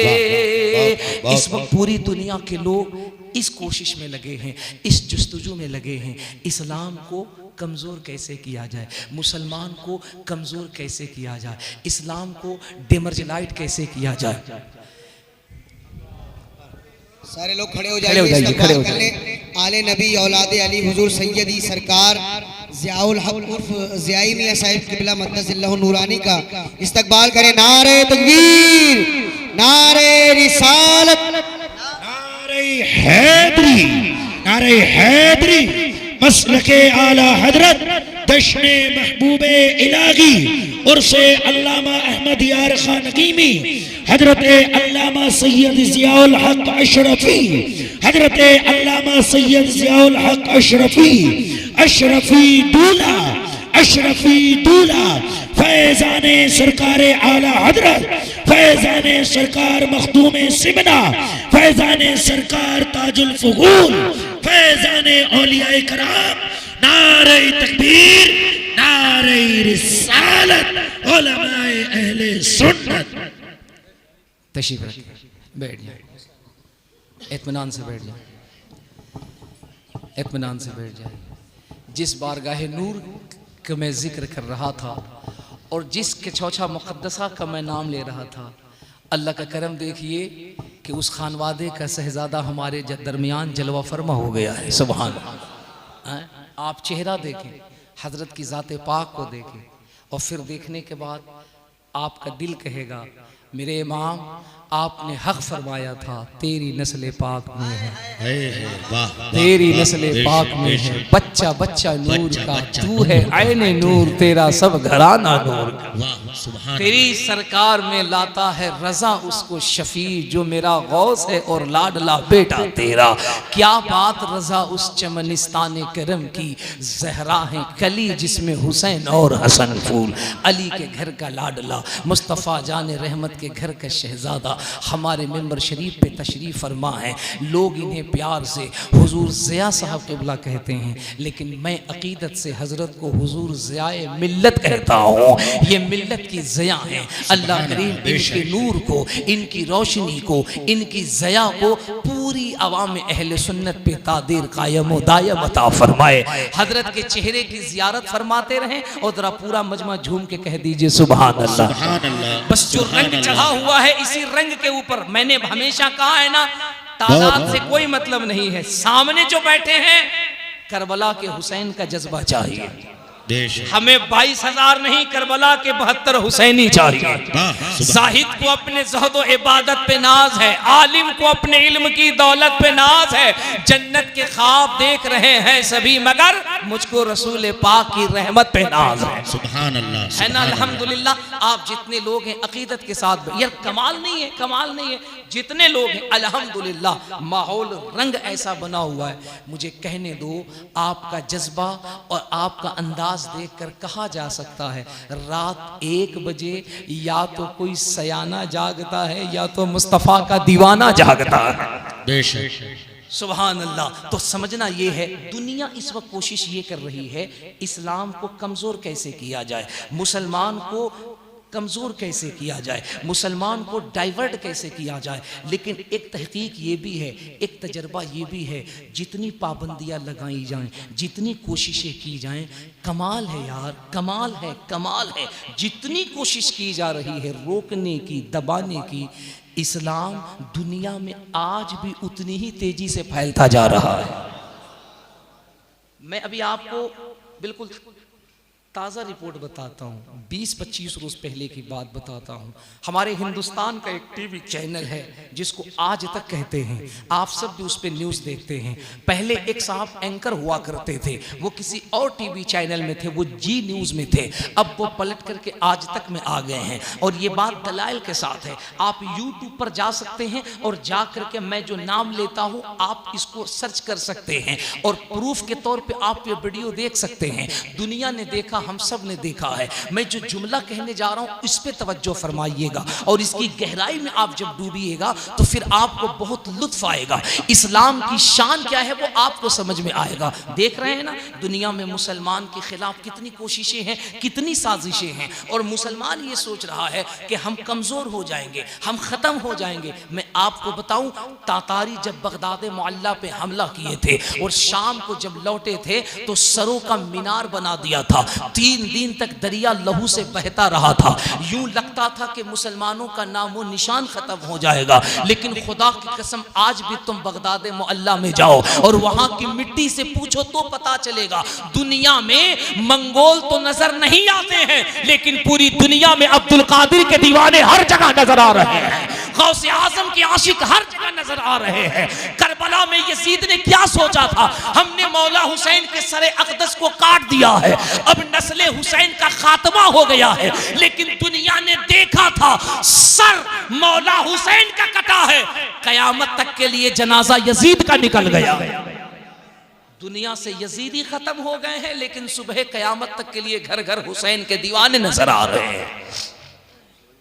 Speaker 1: इस वक्त पूरी दुनिया के लोग इस कोशिश में लगे हैं, इस जुस्तजू में लगे हैं, इस्लाम को कमज़ोर कैसे किया जाए, मुसलमान को कमज़ोर कैसे किया जाए, इस्लाम को डेमर्जलाइट कैसे किया जाए।
Speaker 3: सारे लोग खड़े हो जाइए, खड़े हो जाइए। आले नबी औलादे अली हुजूर सैयदी सरकार ज़ियाउल हक उर्फ ज़ियाई मियां साहिब क़िबला मक़दसिल्लाहु नूरानी का इस्तकबाल करें। नारे तकबीर, नारे रिसालत,
Speaker 2: नारे हैदरी, नारे हैदरी मसलके आला हजरत जश्न महबूबे इलाही उर्से अल्लामा अहमद यार खान नकीमी हजरत अल्लामा सैयद जियाउल हक अशरफी हजरत अल्लामा सैयद जियाउल हक अशरफी दूल्हा फैजाने सरकार आला हजरत फैजाने सरकार मखदूम सिमना फैजाने सरकार ताजुल फुगूल फैजाने औलियाए कराम नारे तकबीर नारे रिसालत उलमाए अहले सुन्नत।
Speaker 1: तशरीफ रखिए, बैठ जाए, इत्मीनान से बैठ जाए, इत्मीनान से बैठ जाए। जिस बारगाहे नूर का मैं जिक्र कर रहा था और जिस कचौछा मुक़द्दसा का मैं नाम ले रहा था, अल्लाह का करम देखिए कि उस खानवादे का शहजादा हमारे दरमियान जलवा फरमा हो गया है। सुभान अल्लाह। आप चेहरा देखें, हजरत की ज़ात पाक को देखें और फिर देखने के बाद आपका दिल कहेगा मेरे इमाम आपने हक फरमाया था, तेरी नस्ल पाक में है, तेरी नस्ल पाक में है, बच्चा बच्चा नूर का तू है, आईने नूर तेरा सब घराना नूर का, तेरी सरकार में लाता है रजा उसको शफी जो मेरा गौस है और लाडला बेटा तेरा। क्या बात रजा उस चमनिस्तान करम की, जहरा है कली जिसमें हुसैन और हसन फूल, अली के घर का लाडला मुस्तफ़ा जान रहमत के घर का शहजादा हमारे मेंबर शरीफ पे तशरीफ़ फरमा है। लोग इन्हें प्यार से हुजूर ज़िया साहब क़िबला कहते हैं, लेकिन मैं अक़ीदत से हज़रत को हुजूर ज़ियाए मिल्लत कहता हूँ। ये मिल्लत की ज़िया हैं। अल्लाह करीम इनके नूर को, इनकी रोशनी को, इनकी ज़िया को पूरी अवाम अहले सुन्नत पे तादीर कायम व दायम अता फरमाए। हज़रत के चेहरे की ज़ियारत फरमाते रहें और ज़रा पूरा मजमा झूम के कह दीजिए सुभान अल्लाह। बस जो रंग चढ़ा हुआ है इसी रंग के ऊपर, मैंने हमेशा कहा है ना, तादाद से कोई मतलब नहीं है, सामने जो बैठे हैं करबला के हुसैन का जज्बा चाहिए। हमें 22,000 नहीं, करबला के 72 हुसैनी चाहिए। जाहिद को अपने ज़हद व इबादत पे नाज है, आलिम को अपने इल्म की दौलत पे नाज है, जन्नत के ख्वाब देख रहे हैं सभी मगर मुझको रसूल पाक की रहमत पे नाज है। सुभान अल्लाह, है ना। अल्हम्दुलिल्लाह आप जितने लोग हैं अकीदत के साथ, यार कमाल नहीं है, कमाल नहीं है, जितने लोग हैं अल्हम्दुलिल्लाह माहौल रंग ऐसा बना हुआ है। मुझे कहने दो, आपका जज्बा और आपका अंदाज देखकर कहा जा सकता है रात 1 बजे या तो कोई सयाना जागता है या तो मुस्तफ़ा का दीवाना जागता है। बेशक सुभान अल्लाह। तो समझना ये है, दुनिया इस वक्त कोशिश ये कर रही है इस्लाम को कमज़ोर कैसे किया जाए, मुसलमान को कमज़ोर कैसे किया जाए, मुसलमान को डाइवर्ट कैसे किया जाए। लेकिन एक तहकीक ये भी है, एक तजर्बा ये भी है, जितनी पाबंदियाँ लगाई जाएं, जितनी कोशिशें की जाएं, कमाल है यार, कमाल है, कमाल है। जितनी कोशिश की जा रही है रोकने की, दबाने की, इस्लाम दुनिया में आज भी उतनी ही तेजी से फैलता जा रहा है। मैं अभी आपको बिल्कुल ताज़ा रिपोर्ट बताता हूँ, 20-25 रोज़ पहले की बात बताता हूँ। हमारे हिंदुस्तान का एक टीवी चैनल है जिसको आज तक कहते हैं, आप सब भी उस पर न्यूज़ देखते हैं। पहले एक साहब एंकर हुआ करते थे, वो किसी और टीवी चैनल में थे, वो जी न्यूज़ में थे, अब वो पलट करके आज तक में आ गए हैं। और ये बात दलाइल के साथ है, आप यूट्यूब पर जा सकते हैं और जा करके मैं जो नाम लेता हूँ आप इसको सर्च कर सकते हैं और प्रूफ के तौर पर आप ये वीडियो देख सकते हैं। दुनिया ने देखा, हम सब ने देखा है। मैं जो जुमला कहने जा रहा हूं इस पे तवज्जो फरमाइएगा और इसकी गहराई में आप जब डूबिएगा तो फिर आपको बहुत लुत्फ आएगा। इस्लाम की शान क्या है वो आपको समझ में आएगा। देख रहे हैं ना दुनिया में मुसलमान के खिलाफ कितनी कोशिशें हैं, कितनी साजिशें हैं, और मुसलमान ये सोच रहा है कि हम कमजोर हो जाएंगे, हम खत्म हो जाएंगे। मैं आपको बताऊं, तातारी जब बगदाद मुअल्ला पे हमला किए थे और शाम को जब लौटे थे तो सरों का मीनार बना दिया था। 3 दिन तक दरिया लहू से बहता रहा था। यूं लगता था कि मुसलमानों का नामो निशान खत्म हो जाएगा। लेकिन खुदा की कसम आज भी तुम बगदाद मुअल्ला में जाओ और वहां की मिट्टी से पूछो तो पता चलेगा। दुनिया में मंगोल तो नजर नहीं आते हैं लेकिन पूरी दुनिया में अब्दुल कादिर के दीवाने हर जगह नजर आ रहे हैं। गौसे आजम के आशिक हर जगह नजर आ रहे हैं। करबला में यजीद ने क्या सोचा था, हमने मौला हुसैन के सरे अक़दस को काट दिया है, अब नस्ले हुसैन का खात्मा हो गया है। लेकिन दुनिया ने देखा था सर मौला हुसैन का कटा है, कयामत तक के लिए जनाजा यजीद का निकल गया। दुनिया से यजीदी खत्म हो गए हैं, लेकिन सुबह कयामत तक के लिए घर घर हुसैन के दीवाने नजर आ रहे हैं।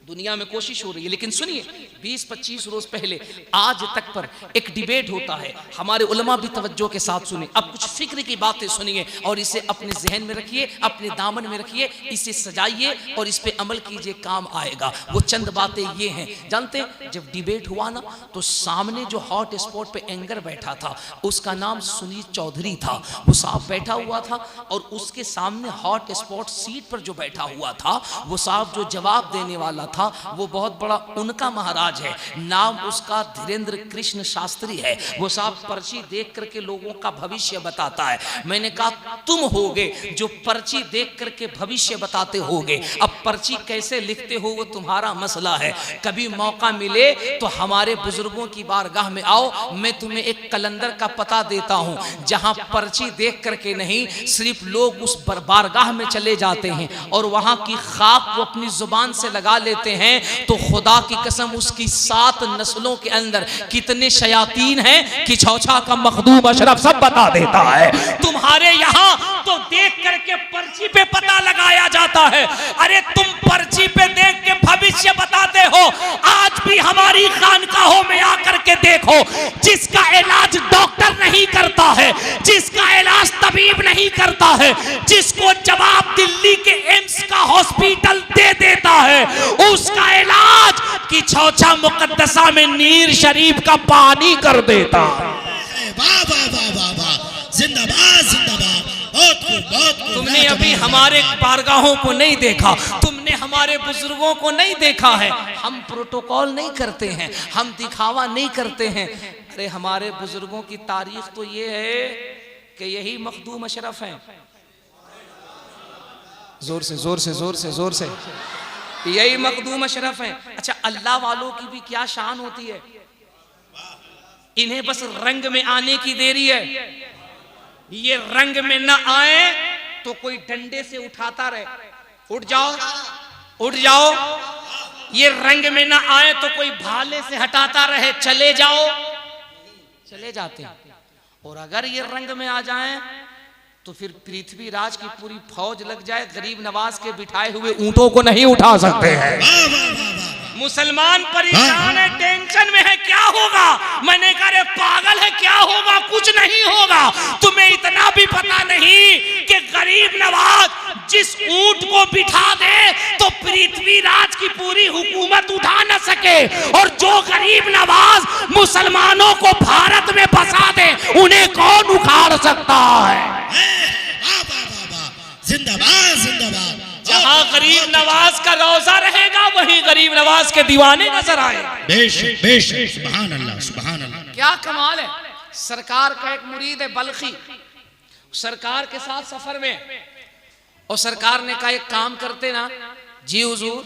Speaker 1: दुनिया में कोशिश हो रही है। लेकिन सुनिए, 20-25 रोज पहले आज तक पर एक डिबेट होता है, हमारे उलमा भी तवज्जो के साथ सुने। अब कुछ फिक्र की बातें सुनिए और इसे अपने जहन में रखिए, अपने दामन में रखिए, इसे सजाइए और इस पे अमल कीजिए, काम आएगा। वो चंद बातें ये हैं, जानते जब डिबेट हुआ ना तो सामने जो हॉट स्पॉट पे एंकर बैठा था उसका नाम सुनील चौधरी था। वो साहब बैठा हुआ था और उसके सामने हॉट स्पॉट सीट पर जो बैठा हुआ था वो साहब जो जवाब देने वाला था वो बहुत बड़ा उनका महाराज है, नाम उसका धीरेन्द्र कृष्ण शास्त्री है। वो साहब पर्ची देख करके लोगों का भविष्य बताता है। मैंने कहा तुम होगे जो पर्ची देख करके भविष्य बताते होगे, अब पर्ची कैसे लिखते हो वो तुम्हारा मसला है। कभी मौका मिले तो हमारे बुजुर्गों की बारगाह में आओ, मैं तुम्हें एक कलंदर का पता देता हूं जहां पर्ची देख करके नहीं, सिर्फ लोग उस बारगाह में चले जाते हैं और वहां की खाक वो अपनी जुबान से लगा लेते हैं, तो खुदा की कसम उसकी 7 नस्लों के अंदर कितने शयातीन हैं कि छौछा का मखदूम अशरफ सब बता देता है। तुम्हारे यहाँ तो देख करके पर्ची पे पता लगाया जाता है, अरे तुम पर्ची पे देख के भविष्य बताते हो। आज भी हमारी खानकाहों में आकर के देखो, जिसका इलाज डॉक्टर नहीं करता है, जिसका इलाज तबीब नहीं करता है, जिसको जवाब दिल्ली के एम्स का हॉस्पिटल दे देता है, उसका इलाज की छौछा मुकद्दसा में नीर शरीफ का पानी कर देता।
Speaker 2: वाह वाह वाह वाह वाह, जिंदाबाद जिंदाबाद, बहुत खूब बहुत खूब।
Speaker 1: तुमने अभी हमारे बारगाहों को नहीं देखा, तुमने हमारे बुजुर्गों को नहीं देखा है। हम प्रोटोकॉल नहीं करते हैं, हम दिखावा नहीं करते हैं। अरे हमारे बुजुर्गों की तारीख तो ये है कि यही मखदूम अशरफ हैं। जोर से जोर से जोर से जोर से, यही मखदूम अशरफ हैं। अच्छा, अल्लाह वालों की भी क्या शान होती है, इन्हें बस रंग में आने की देरी है। ये रंग में न आए तो कोई डंडे से उठाता रहे, उठ जाओ उठ जाओ। ये रंग में न आए तो कोई भाले से हटाता रहे, चले जाओ, चले जाते हैं। और अगर ये रंग में आ जाएं तो फिर पृथ्वीराज की पूरी फौज लग जाए, गरीब नवाज के बिठाए हुए ऊंटों को नहीं उठा सकते हैं। मुसलमान परेशान है, टेंशन में है, क्या होगा? मैंने कहा रे पागल है, क्या होगा? कुछ नहीं होगा। तुम्हें इतना भी पता नहीं कि गरीब नवाज जिस ऊंट को बिठा दे तो पृथ्वीराज की पूरी हुकूमत उठा न सके, और जो गरीब नवाज मुसलमानों को भारत में बसा दे उन्हें कौन उखाड़ सकता है?
Speaker 2: जिंदाबाद जिंदाबाद।
Speaker 1: जहां गरीब नवाज का रोजा रहेगा वहीं गरीब नवाज के दीवाने नजर आए।
Speaker 2: बेशक बेशक, सुभान अल्लाह सुभान अल्लाह।
Speaker 1: क्या कमाल है। सरकार का एक मुरीद है बल्खी, सरकार के साथ सफर में, और सरकार ने कहा एक काम करते ना जी हुजूर,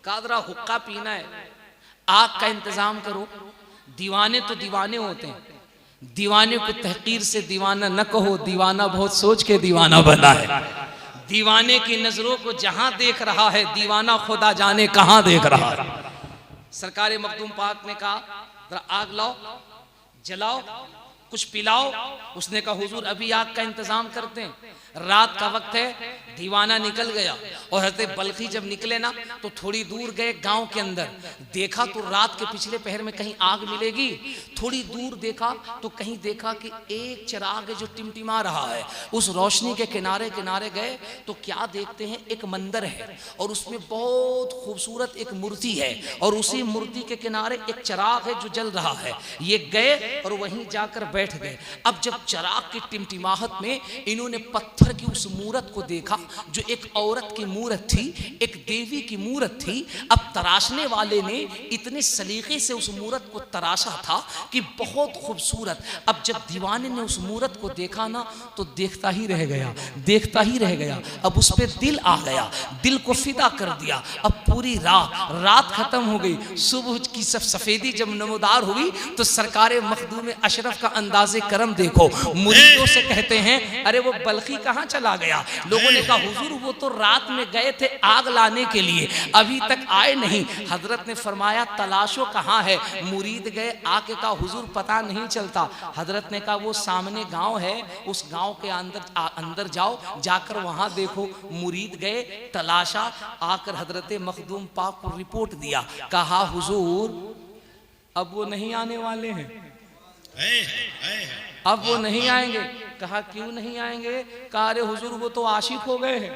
Speaker 1: कादरा हुक्का पीना है, आग का इंतजाम करो। दीवाने तो दीवाने होते हैं, दीवाने को तहकीर से दीवाना न कहो, दीवाना बहुत सोच के दीवाना बना है। दीवाने की नजरों को जहां देख रहा है, दीवाना खुदा जाने कहां देख रहा है। सरकार मखदूम पाक ने कहा जरा आग लाओ, जलाओ, कुछ पिलाओ। उसने कहा हुजूर अभी आग का इंतजाम करते हैं, रात का वक्त है। दीवाना निकल गया, और हज़रत बल्खी जब निकले ना तो थोड़ी दूर गए गांव के अंदर, देखा तो रात के पिछले पहर में कहीं आग मिलेगी। थोड़ी दूर देखा तो कहीं देखा कि एक चिराग जो टिमटिमा रहा है, उस रोशनी के किनारे किनारे गए तो क्या देखते हैं, एक मंदिर है और उसमें बहुत खूबसूरत एक मूर्ति है, और उसी मूर्ति के किनारे एक चिराग है जो जल रहा है। ये गए और वहीं जाकर बैठ गए। अब जब चिराग की टिमटिमाहट में इन्होंने पत्थर की उस मूरत को देखा जो एक औरत की मूरत थी, एक देवी की मूरत थी। अब तराशने वाले ने इतने सलीके से उस मूरत को तराशा था कि बहुत खूबसूरत। अब जब दीवाने ने उस मूरत को देखा ना तो देखता ही रह गया, देखता ही रह गया। अब उस पर दिल आ गया, दिल को फिदा कर दिया। अब पूरी रात खत्म हो गई। सुबह की सब सफेदी जब नमोदार हुई तो सरकारे मखदूम अशरफ का अंदाजे करम देखो। मुरीदों से कहते हैं अरे वो बल्खी कहाँ चला गया? लोगों ने कहा हुजूर वो तो रात में गए थे आग लाने के लिए, अभी तक आए नहीं। हजरत ने फरमाया तलाशो कहाँ है? मुरीद गए, आके कहा हुजूर पता नहीं चलता। हजरत ने कहा वो सामने गांव है, उस गांव के अंदर जाओ, जाकर वहां देखो। मुरीद गए, तलाशा, आकर हजरत मखदूम पाक को रिपोर्ट दिया। कहा हुजूर अब वो नहीं आने वाले हैं, अब वो नहीं आएंगे। कहा क्यों नहीं आएंगे? कहा अरे हुजूर वो तो आशिक हो गए हैं,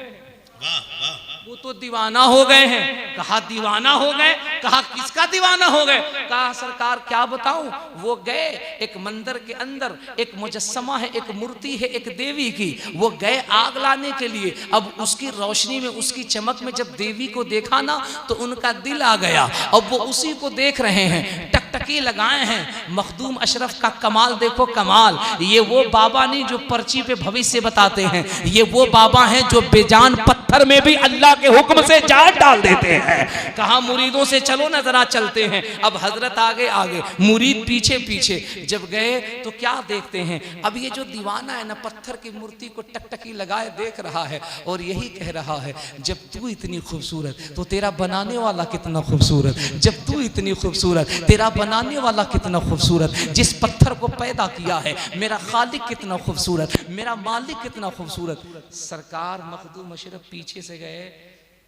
Speaker 1: वो तो दीवाना हो गए हैं। कहा दीवाना हो गए? कहा किसका दीवाना हो गए? कहा सरकार क्या बताऊं, वो गए एक मंदिर के अंदर, एक मुजस्समा है, एक मूर्ति है एक देवी की, वो गए आग लाने के लिए। अब उसकी रोशनी में, उसकी चमक में जब देवी को देखा ना तो उनका दिल आ गया। अब वो उसी को देख रहे हैं, टकटकी लगाए हैं। मखदूम अशरफ का कमाल देखो, कमाल। ये वो बाबा नहीं जो पर्ची पे भविष्य बताते हैं, ये वो बाबा हैं जो बेजान पत्थर में भी अल्लाह के हुक्म से जान डाल देते हैं। कहा मुरीदों से चलो ना जरा चलते हैं। अब हजरत आगे आगे, मुरीद पीछे पीछे। जब गए तो क्या देखते हैं, अब ये जो दीवाना है ना पत्थर की मूर्ति को टकटकी लगाए देख रहा है और यही कह रहा है जब तू इतनी खूबसूरत तो तेरा बनाने वाला कितना खूबसूरत, जब तू इतनी खूबसूरत तेरा बनाने वाला कितना खूबसूरत, जिस पत्थर को पैदा किया है मेरा खालिक कितना खूबसूरत, मेरा मालिक कितना खूबसूरत। सरकार मखदूम अशरफ पीछे से गए,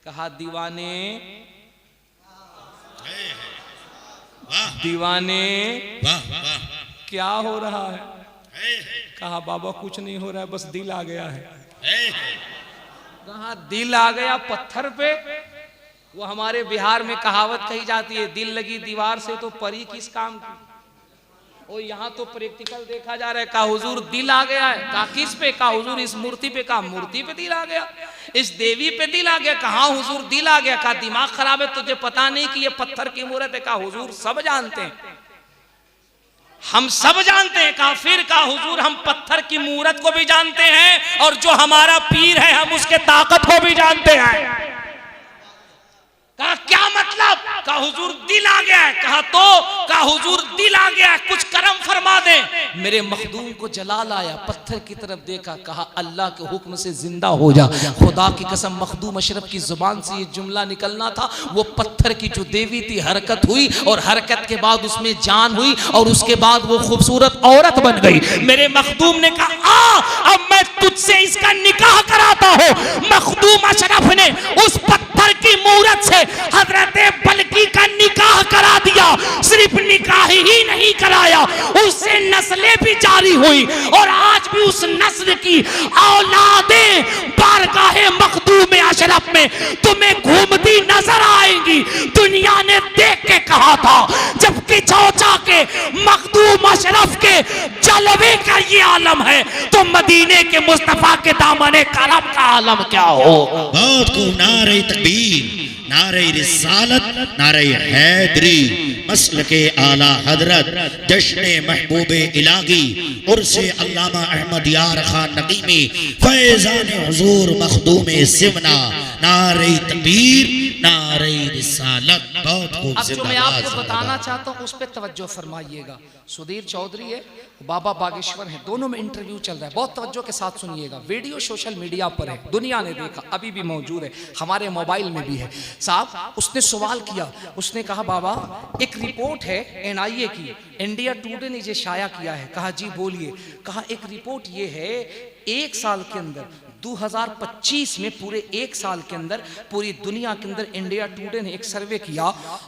Speaker 1: कहा दीवाने दीवाने क्या हो रहा है? कहा बाबा कुछ नहीं हो रहा है, बस दिल आ गया है। कहा दिल आ गया पत्थर पे? वो हमारे बिहार में कहावत कही जाती है दिल लगी दीवार से तो परी किस काम की। और यहाँ तो प्रैक्टिकल देखा जा रहा है। कहा हुजूर दिल आ गया है। कहा किस पे? कहा हुजूर इस मूर्ति पे। कहा मूर्ति पे दिल आ गया, इस देवी पे दिल आ गया। कहा हुजूर दिल आ गया। कहा दिमाग खराब है, तुझे पता नहीं कि ये पत्थर की मूर्त है? कहा हुजूर सब जानते हैं, हम सब जानते हैं। कहा फिर? कहा हुजूर हम पत्थर की मूर्त को भी जानते हैं और जो हमारा पीर है हम उसके ताकत को भी जानते हैं। कहा क्या मतलब? कहा हुजूर दिल आ गया है। कहा तो? कहा हुजूर दिल आ गया है, कुछ करम फरमा दे। मेरे मखदूम को जलाल आया, पत्थर की तरफ देखा, कहा अल्लाह के हुक्म से जिंदा हो जा। खुदा की कसम मखदूम अशरफ की जुबान से ये जुमला निकलना था। वो पत्थर की जो देवी थी हरकत हुई और हरकत के बाद उसमें जान हुई और उसके बाद वो खूबसूरत औरत बन गई। मेरे मखदूम ने कहा अब मैं तुझसे इसका निकाह कराता हूँ। मखदूम अशरफ ने उस पत्थर की मूरत से हजरत बल्की का निकाह करा दिया। सिर्फ निकाह ही नहीं कराया, उससे नस्लें भी जारी हुई और आज भी उस नस्ल की औलादें बारगाहे मखदूम अशरफ में तुम्हें घूमती नजर आएंगी। दुनिया ने देख के कहा था जबकि चौचा के मखदूम अशरफ के जलवे का ये आलम है तो मदीने के मुस्तफा के दामने करम का आलम क्या हो।
Speaker 2: बहुत खूब। नारे तकबीर, नारे रिसालत, नारे हैदरी, मसलके आला हजरत, जश्न महबूबे इलाही, उर्से अल्लामा अहमद यार खान नकीमी, फैजान हुजूर मखदूम सिमना, नारे तकबीर, नारे रिसालत। बहुत खूब।
Speaker 1: अब जो मैं आपको बताना चाहता हूँ उस पर तवज्जो फरमाइएगा। सुधीर चौधरी है, बाबा बागेश्वर है, दोनों में इंटरव्यू चल रहा है, बहुत तवज्जो के साथ सुनिएगा। वीडियो सोशल मीडिया पर है, दुनिया ने देखा, अभी भी मौजूद है, हमारे मोबाइल में भी है। साहब उसने सवाल किया, उसने कहा बाबा एक रिपोर्ट है NIA की, इंडिया टुडे ने ये शाया किया है। कहा जी बोलिए। कहा एक रिपोर्ट ये है एक साल के अंदर 2025 में पूरे एक साल के अंदर पूरी दुनिया के अंदर इंडिया टुडे ने एक सर्वे किया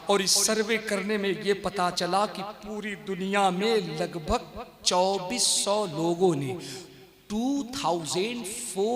Speaker 1: और इस सर्वे करने में ये पता चला कि पूरी दुनिया में लगभग 2400 लोगों ने 2400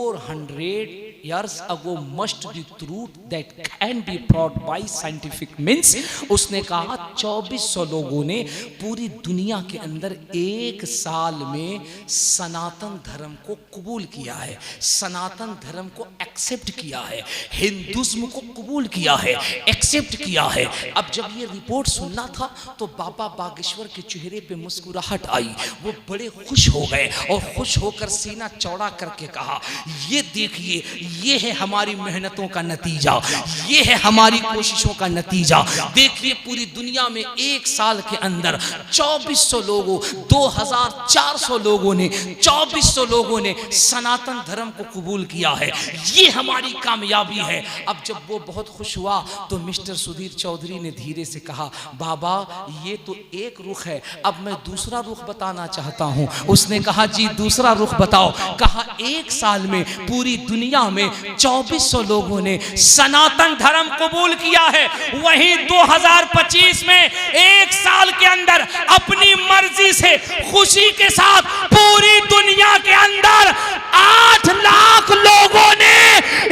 Speaker 1: years ago must be truth that can be brought by scientific means। उसने कहा 2400 लोगों ने पूरी दुनिया के अंदर एक साल में सनातन धर्म को कबूल किया है, सनातन धर्म को एक्सेप्ट किया है, हिंदुज्म को कबूल किया है, एक्सेप्ट किया है। अब जब ये रिपोर्ट सुनना था तो बाबा बागेश्वर के चेहरे पे मुस्कुराहट आई, वो बड़े खुश हो गए और खुश होकर सीना चौड़ा करके कहा, ये देखिए, ये है हमारी मेहनतों का नतीजा, ये है हमारी कोशिशों का नतीजा। देखिए पूरी दुनिया में एक साल के अंदर 2400 लोगों, 2400 लोगों ने, 2400 लोगों ने सनातन धर्म को कबूल किया है, ये हमारी कामयाबी है। अब जब वो बहुत खुश हुआ तो मिस्टर सुधीर चौधरी ने धीरे से कहा, बाबा ये तो एक रुख है, अब मैं दूसरा रुख बताना चाहता हूं। उसने कहा, जी दूसरा रुख बताओ। कहा, एक साल में पूरी दुनिया में 2400 लोगों ने सनातन धर्म कबूल किया है, वहीं 2025 में एक साल के अंदर अपनी मर्जी से खुशी के साथ पूरी दुनिया के अंदर 8 लाख लोगों ने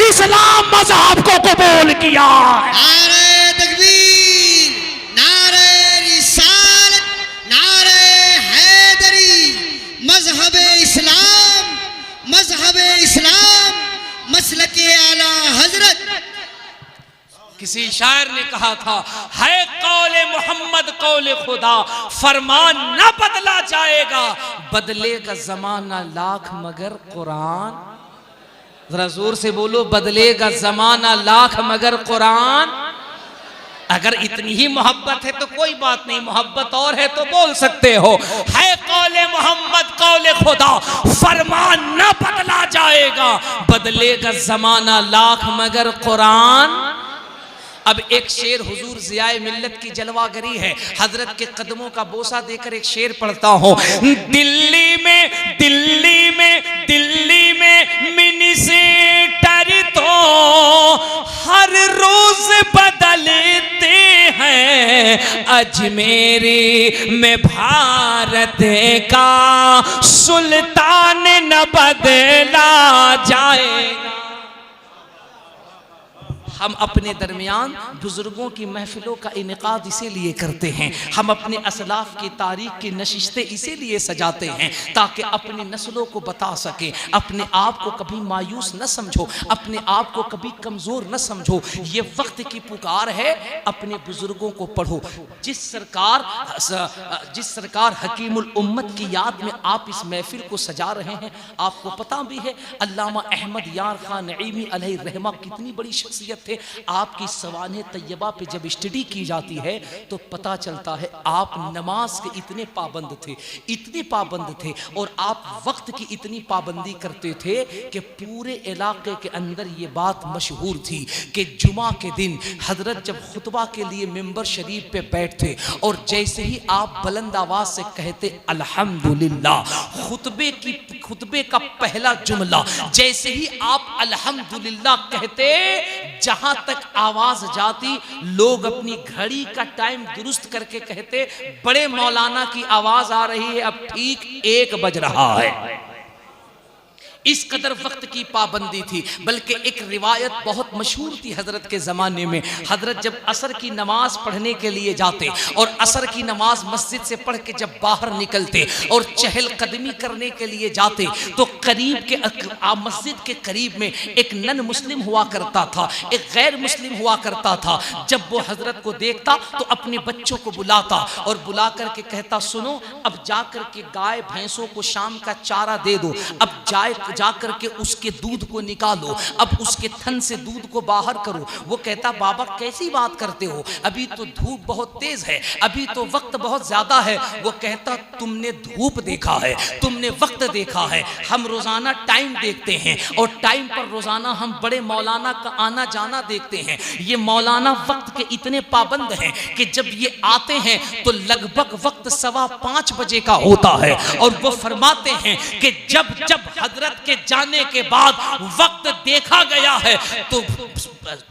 Speaker 1: इस्लाम मजहब को कबूल किया।
Speaker 3: नारे तकबीर, नारे रिसालत, नारे हैदरी, मजहबे इस्लाम, मजहबे इस्लाम, मसलके आला हजरत।
Speaker 1: किसी शायर ने कहा था, है कौले मोहम्मद कौले खुदा, फरमान न बदला जाएगा, बदलेगा जमाना लाख मगर कुरान। जरा जोर से बोलो, बदलेगा जमाना लाख मगर कुरान। अगर इतनी ही मोहब्बत है तो कोई बात नहीं, मोहब्बत और है तो बोल सकते हो, है कौले मोहम्मद कौले खुदा, फरमान न बदला जाएगा, बदलेगा जमाना लाख मगर कुरान। अब एक शेर हुजूर ज़ियाए मिल्लत की जलवागरी है, हजरत के कदमों का बोसा देकर एक शेर पढ़ता हूँ। दिल्ली में, दिल्ली में, दिल्ली में मिनिस्टर तो हर रोज बदलते हैं, अजमेरी में भारत का सुल्तान न बदला जाएगा। हम अपने दरमियान बुजुर्गों की महफिलों का इनेकाद इसीलिए करते हैं, हम अपने असलाफ की तारीख की नशिस्तें इसीलिए सजाते हैं ताकि अपनी नस्लों को बता सकें, अपने आप को कभी मायूस न समझो, अपने आप को कभी कमज़ोर न समझो। ये वक्त की पुकार है, अपने बुजुर्गों को पढ़ो। जिस सरकार हकीमुल उम्मत की याद में आप इस महफिल को सजा रहे हैं, आपको पता भी है अल्लामा अहमद यार खान नईमी अलैहि रहमा कितनी बड़ी शख्सियत। आपकी सवाने तैयबा पे जब स्टडी की जाती है तो पता चलता है आप नमाज के इतने पाबंद थे, इतने पाबंद थे, और आप वक्त की इतनी पाबंदी करते थे कि पूरे इलाके के अंदर ये बात मशहूर थी कि जुमा के दिन हजरत जब खुतबा के लिए मिंबर शरीफ पे बैठते और जैसे ही आप बुलंद आवाज से कहते अल्हम्दुलिल्लाह, खुतबे का पहला जुमला जैसे ही आप अल्हम्दुलिल्लाह कहते, जहां तक आवाज जाती लोग अपनी घड़ी का टाइम दुरुस्त करके कहते, बड़े मौलाना की आवाज आ रही है, अब ठीक 1 बज रहा है। इस कदर वक्त की पाबंदी थी। बल्कि एक रिवायत बहुत मशहूर थी हजरत के ज़माने में, हजरत जब असर की नमाज पढ़ने के लिए जाते और असर की नमाज मस्जिद से पढ़ के जब बाहर निकलते और चहलकदमी करने के लिए जाते तो करीब के मस्जिद के करीब में एक नन मुस्लिम हुआ करता था, एक गैर मुस्लिम हुआ करता था। जब वो हजरत को देखता तो अपने बच्चों को बुलाता और बुला करके कहता, सुनो अब जा करके गाय भैंसों को शाम का चारा दे दो, अब जा करके उसके दूध को निकालो, अब उसके थन से दूध को बाहर करो। वो कहता, बाबा कैसी बात करते हो, अभी तो धूप बहुत तेज है, अभी तो वक्त बहुत ज्यादा है। वो कहता, तुमने धूप देखा है, तुमने वक्त देखा है, हम रोजाना टाइम देखते हैं और टाइम पर रोजाना हम बड़े मौलाना का आना जाना देखते हैं। ये मौलाना वक्त के इतने पाबंद हैं कि जब ये आते हैं तो लगभग वक्त 5:15 बजे का होता है और वो फरमाते हैं कि जब जब हजरत हजरत के जाने के बाद वक्त देखा गया है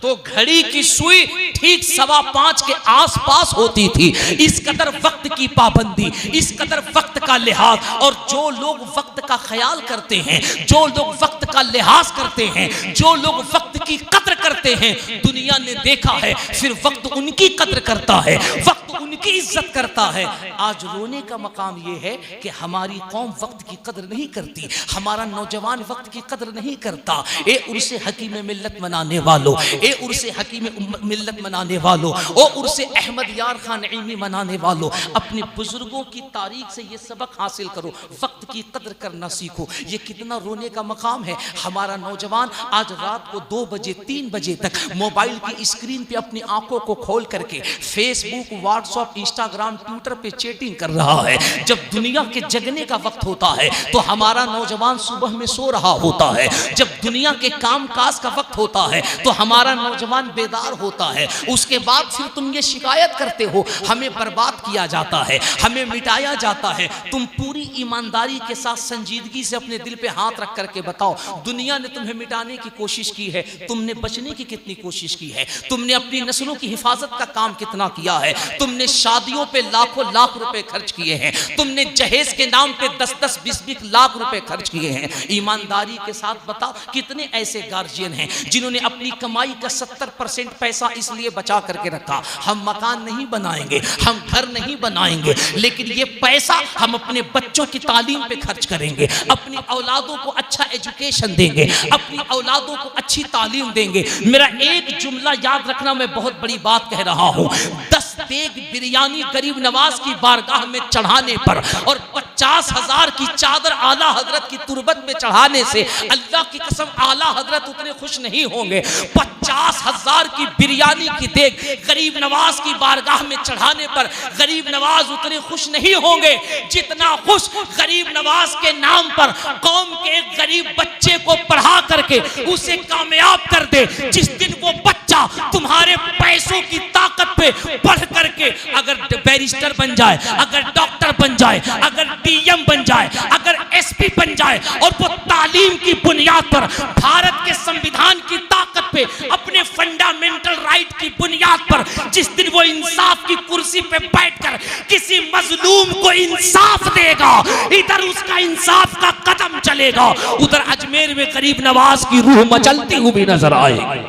Speaker 1: तो घड़ी की सुई ठीक 5:15 के आसपास होती थी। इस कदर वक्त की पाबंदी, इस कदर वक्त का लिहाज। और जो लोग वक्त का ख्याल करते हैं, जो लोग वक्त का लिहाज करते हैं, जो लोग वक्त की कद्र करते हैं, दुनिया ने देखा है फिर वक्त उनकी कद्र करता है, वक्त उनकी इज्जत करता है। आज रोने का मकाम यह है कि हमारी कौम वक्त की कद्र नहीं करती, हमारा नौजवान वक्त की कद्र नहीं करता। ए उर्से हकीम मिल्लत मनाने वालों, ए उर्से हकीम मिल्लत मनाने वालों, ओ उर्से अहमद यार खान नईमी मनाने वालों, अपने बुजुर्गों की तारीख से ये सबक हासिल करो, वक्त की कद्र करना सीखो। ये कितना रोने का मकाम है। हमारा नौजवान आज रात को 2 बजे 3 बजे तक मोबाइल की स्क्रीन पे अपनी आंखों को खोल करके फेसबुक, व्हाट्सएप, इंस्टाग्राम, ट्विटर पे चैटिंग कर रहा है। जब दुनिया के जगने का वक्त होता है तो हमारा नौजवान सुबह में सो रहा होता है। जब दुनिया के काम काज का वक्त होता है तो हमारा नौजवान बेदार होता है। उसके बाद फिर तुम ये शिकायत करते हो हमें बर्बाद किया जाता है, हमें मिटाया जाता है। तुम पूरी ईमानदारी के साथ संजीदगी से अपने दिल पे हाथ रख करके बताओ, दुनिया ने तुम्हें मिटाने की कोशिश की है, तुमने बचने की कितनी कोशिश की है? तुमने अपनी नस्लों की हिफाजत का काम कितना किया है? तुमने शादियों पे लाखों लाख रुपए खर्च किए हैं, तुमने जहेज के नाम पे 10-10, 20-20 लाख रुपए खर्च किए हैं। ईमानदारी के साथ बताओ कितने ऐसे गार्जियन हैं जिन्होंने अपनी कमाई का 70% पैसा इसलिए बचा करके रखा, हम मकान नहीं बनाएंगे, हम घर नहीं बनाएंगे, लेकिन ये पैसा हम अपने बच्चों की तालीम पे खर्च करेंगे, अपनी औलादों को अच्छा एजुकेशन देंगे, अपनी औलादों को अच्छी तालीम देंगे। मेरा एक जुमला याद रखना, मैं बहुत बड़ी बात कह रहा हूँ। 10 देग बिरयानी गरीब नवाज की बारगाह में चढ़ाने पर और 50,000 की चादर आला हजरत की तुरबत में चढ़ाने से अल्लाह की कसम आला हजरत उतने खुश नहीं होंगे। 50,000 की बिरयानी की देग गरीब नवाज की बारगाह में चढ़ाने पर गरीब नवाज उतने खुश नहीं होंगे जितना खुश गरीब नवाज के नाम पर कौम के एक गरीब बच्चे को पढ़ा करके उसे कामयाब कर दे। जिस दिन वो बच्चा तुम्हारे पैसों की ताकत पे पढ़ करके अगर बैरिस्टर बन जाए, अगर डॉक्टर बन जाए, अगर डीएम बन जाए, अगर एसपी बन जाए और वो तालीम की बुनियाद पर भारत के संविधान की ताकत पे अपने फंडामेंटल राइट की बुनियाद पर जिस दिन वो इंसाफ की कुर्सी पे बैठकर किसी मजलूम को इंसाफ देगा, इधर उसका इंसाफ का कदम चलेगा, उधर अजमेर में गरीब नवाज की रूह मचलती हुई भी नजर आएगी।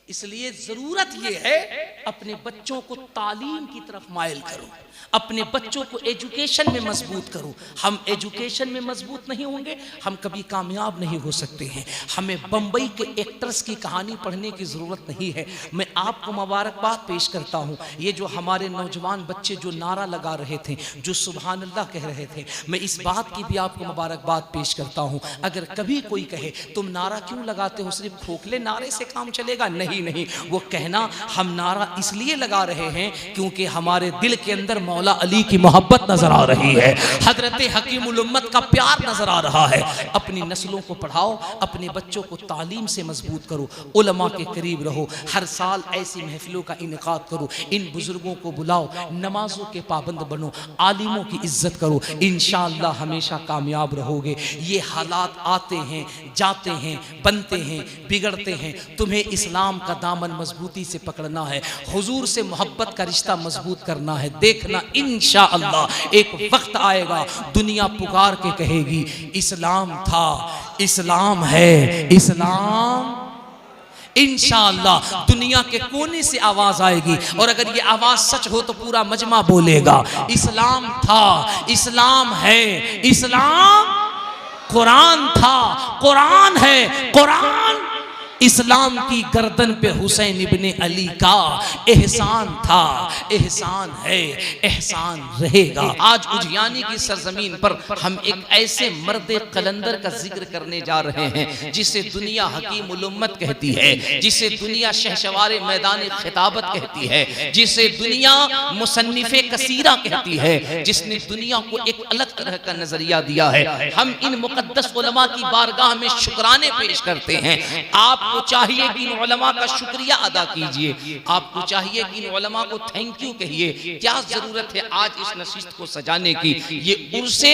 Speaker 1: इसलिए जरूरत यह है अपने बच्चों को तालीम की तरफ माइल करो, अपने बच्चों को एजुकेशन में मजबूत करो। हम एजुकेशन में मजबूत नहीं होंगे हम कभी कामयाब नहीं हो सकते हैं। हमें बम्बई के एक्टर्स की कहानी पढ़ने की ज़रूरत नहीं है। मैं आपको मुबारकबाद पेश करता हूँ। ये जो हमारे नौजवान बच्चे जो नारा लगा रहे थे, जो सुभान अल्लाह कह रहे थे, मैं इस बात की भी आपको मुबारकबाद पेश करता हूँ। अगर कभी कोई कहे तुम नारा क्यों लगाते हो, सिर्फ खोखले नारे से काम चलेगा, नहीं, वो कहना हम नारा इसलिए लगा रहे हैं क्योंकि हमारे दिल के अंदर मौला अली की मोहब्बत नजर आ रही है, हजरत हकीमुल उम्मत का प्यार नजर आ रहा है। अपनी नस्लों को पढ़ाओ, अपने बच्चों को तालीम से मजबूत करो, उलमा के करीब रहो, हर साल ऐसी महफिलों का इनेकाद करो, इन बुजुर्गों को बुलाओ, नमाजों के पाबंद बनो, आलिमों की इज्जत करो, इंशाअल्लाह हमेशा कामयाब रहोगे। ये हालात आते हैं, जाते हैं, बनते हैं, बिगड़ते हैं, तुम्हें इस्लाम का दामन मजबूती से पकड़ना है, हुजूर से मोहब्बत का रिश्ता मजबूत करना है। देखना इंशाअल्लाह एक वक्त आएगा दुनिया पुकार के कहेगी इस्लाम था, इस्लाम है, इस्लाम। इंशाअल्लाह दुनिया के कोने से आवाज आएगी और अगर ये आवाज सच हो तो पूरा मजमा बोलेगा इस्लाम था, इस्लाम है, इस्लाम। कुरान था, कुरान है, कुरान। इस्लाम की गर्दन पे हुसैन इब्ने अली का एहसान था, एहसान है, एहसान रहेगा। आज उजियानी की सरजमीन पर हम एक ऐसे मर्द कलंदर का जिक्र करने जा रहे हैं जिसे दुनिया हकीमुल उम्मत कहती है, जिसे दुनिया शहसवार मैदान खिताबत कहती है, जिसे दुनिया मुसन्निफे कसीरा कहती है, जिसने दुनिया को एक अलग तरह का नजरिया दिया है। हम इन मुकद्दस उलमा की बारगाह में शुक्राने पेश करते हैं। आपको चाहिए कि इन उलमा का शुक्रिया अदा कीजिए, आपको चाहिए कि इन उलमा को थैंक यू कहिए। क्या जरूरत है आज इस नशिस्त को सजाने की? ये उर्से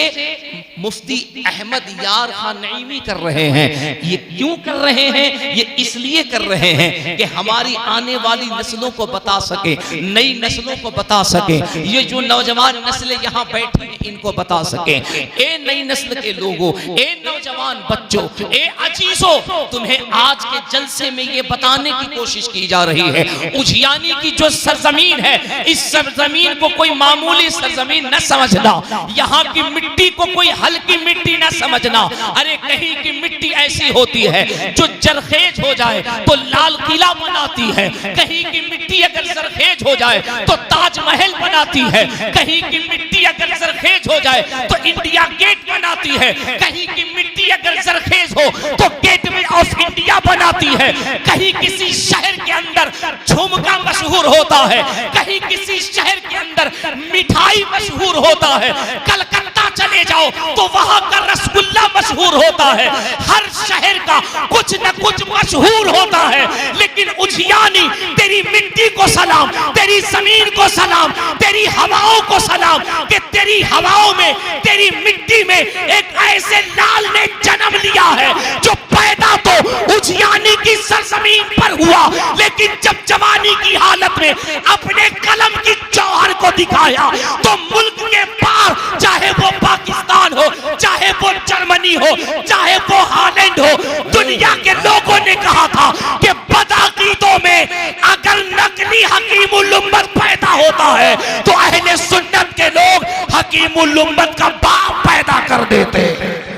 Speaker 1: मुफ्ती अहमद यार खान नईमी कर रहे हैं। ये क्यों कर रहे हैं? ये इसलिए कर रहे हैं कि हमारी आने वाली नस्लों को बता सके, नई नस्लों को बता सके, ये जो नौजवान नस्लें यहाँ बैठी हैं इनको बता सके। ए नई नस्ल के लोगों, ए नौजवान बच्चों, ए अजीजों, तुम्हें आज के जलसे में ये बताने की कोशिश की जा रही है, उजियानी की जो सरजमीन है, इस सरजमीन को कोई मामूली सरजमीन न समझना, यहाँ की मिट्टी को कोई हल्की मिट्टी न समझना। अरे कहीं की मिट्टी ऐसी होती है जो जरखेज हो जाए तो लाल किला बनाती है, कहीं की मिट्टी अगर जरखेज हो जाए तो ताजमहल बनाती है, कहीं की मिट्टी अगर जरखेज हो जाए तो इंडिया गेट बनाती है, कहीं की मिट्टी अगर जरखेज हो तो गेटवे ऑफ इंडिया बनाती है, कहीं किसी शहर के अंदर झुमका मशहूर होता है, कहीं किसी शहर के अंदर मिठाई मशहूर होता है, कलकत्ता चले जाओ तो वहां का रसगुल्ला मशहूर होता है। हर शहर का कुछ न कुछ मशहूर होता है, लेकिन उजियानी तेरी मिट्टी को सलाम, तेरी जमीन को सलाम, तेरी हवाओं को सलाम कि तेरी हवाओं में, तेरी मिट्टी में एक ऐसे लाल ने जन्म लिया है जो पैदा तो उजियानी की सरजमीन पर हुआ, लेकिन जब जवानी की हालत में अपने कलम की जौहर को दिखाया तो मुल्क के पार, चाहे वो पाकिस्तान हो, चाहे वो जर्मनी हो, चाहे वो हॉलैंड हो, दुनिया के लोगों ने कहा था कि बदाकीदों में अगर नकली हकीमुल उम्मत पैदा होता है तो अहले सुन्नत के लोग हकीमुल उम्मत का बाप पैदा कर देते।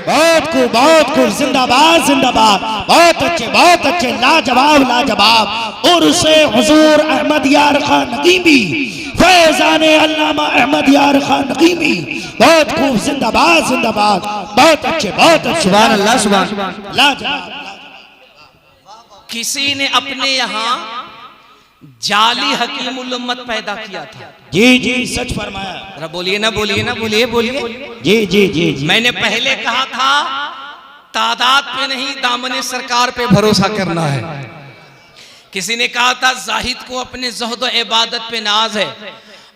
Speaker 2: बहुत खूब, जिंदाबाद जिंदाबाद, बहुत अच्छे, लाजवाब लाजवाब। और उसे हुजूर अहमद यार खान नकीमी, फैजाने अल्लामा अहमद यार खान नकीमी, बहुत खूब, जिंदाबाद जिंदाबाद, बहुत अच्छे, सुभान अल्लाह, सुभान लाजवाब।
Speaker 1: किसी ने अपने यहाँ जाली हकीमुल उम्मत पैदा किया था।
Speaker 2: जी जी, सच फरमाया।
Speaker 1: जरा बोलिए ना, बोलिए ना, बोलिए बोलिए।
Speaker 2: जी जी जी जी।
Speaker 1: मैंने पहले कहा था तादाद पे नहीं, दामने सरकार पे भरोसा करना है। किसी ने कहा था जाहिद को अपने ज़ुहद व इबादत पे नाज है,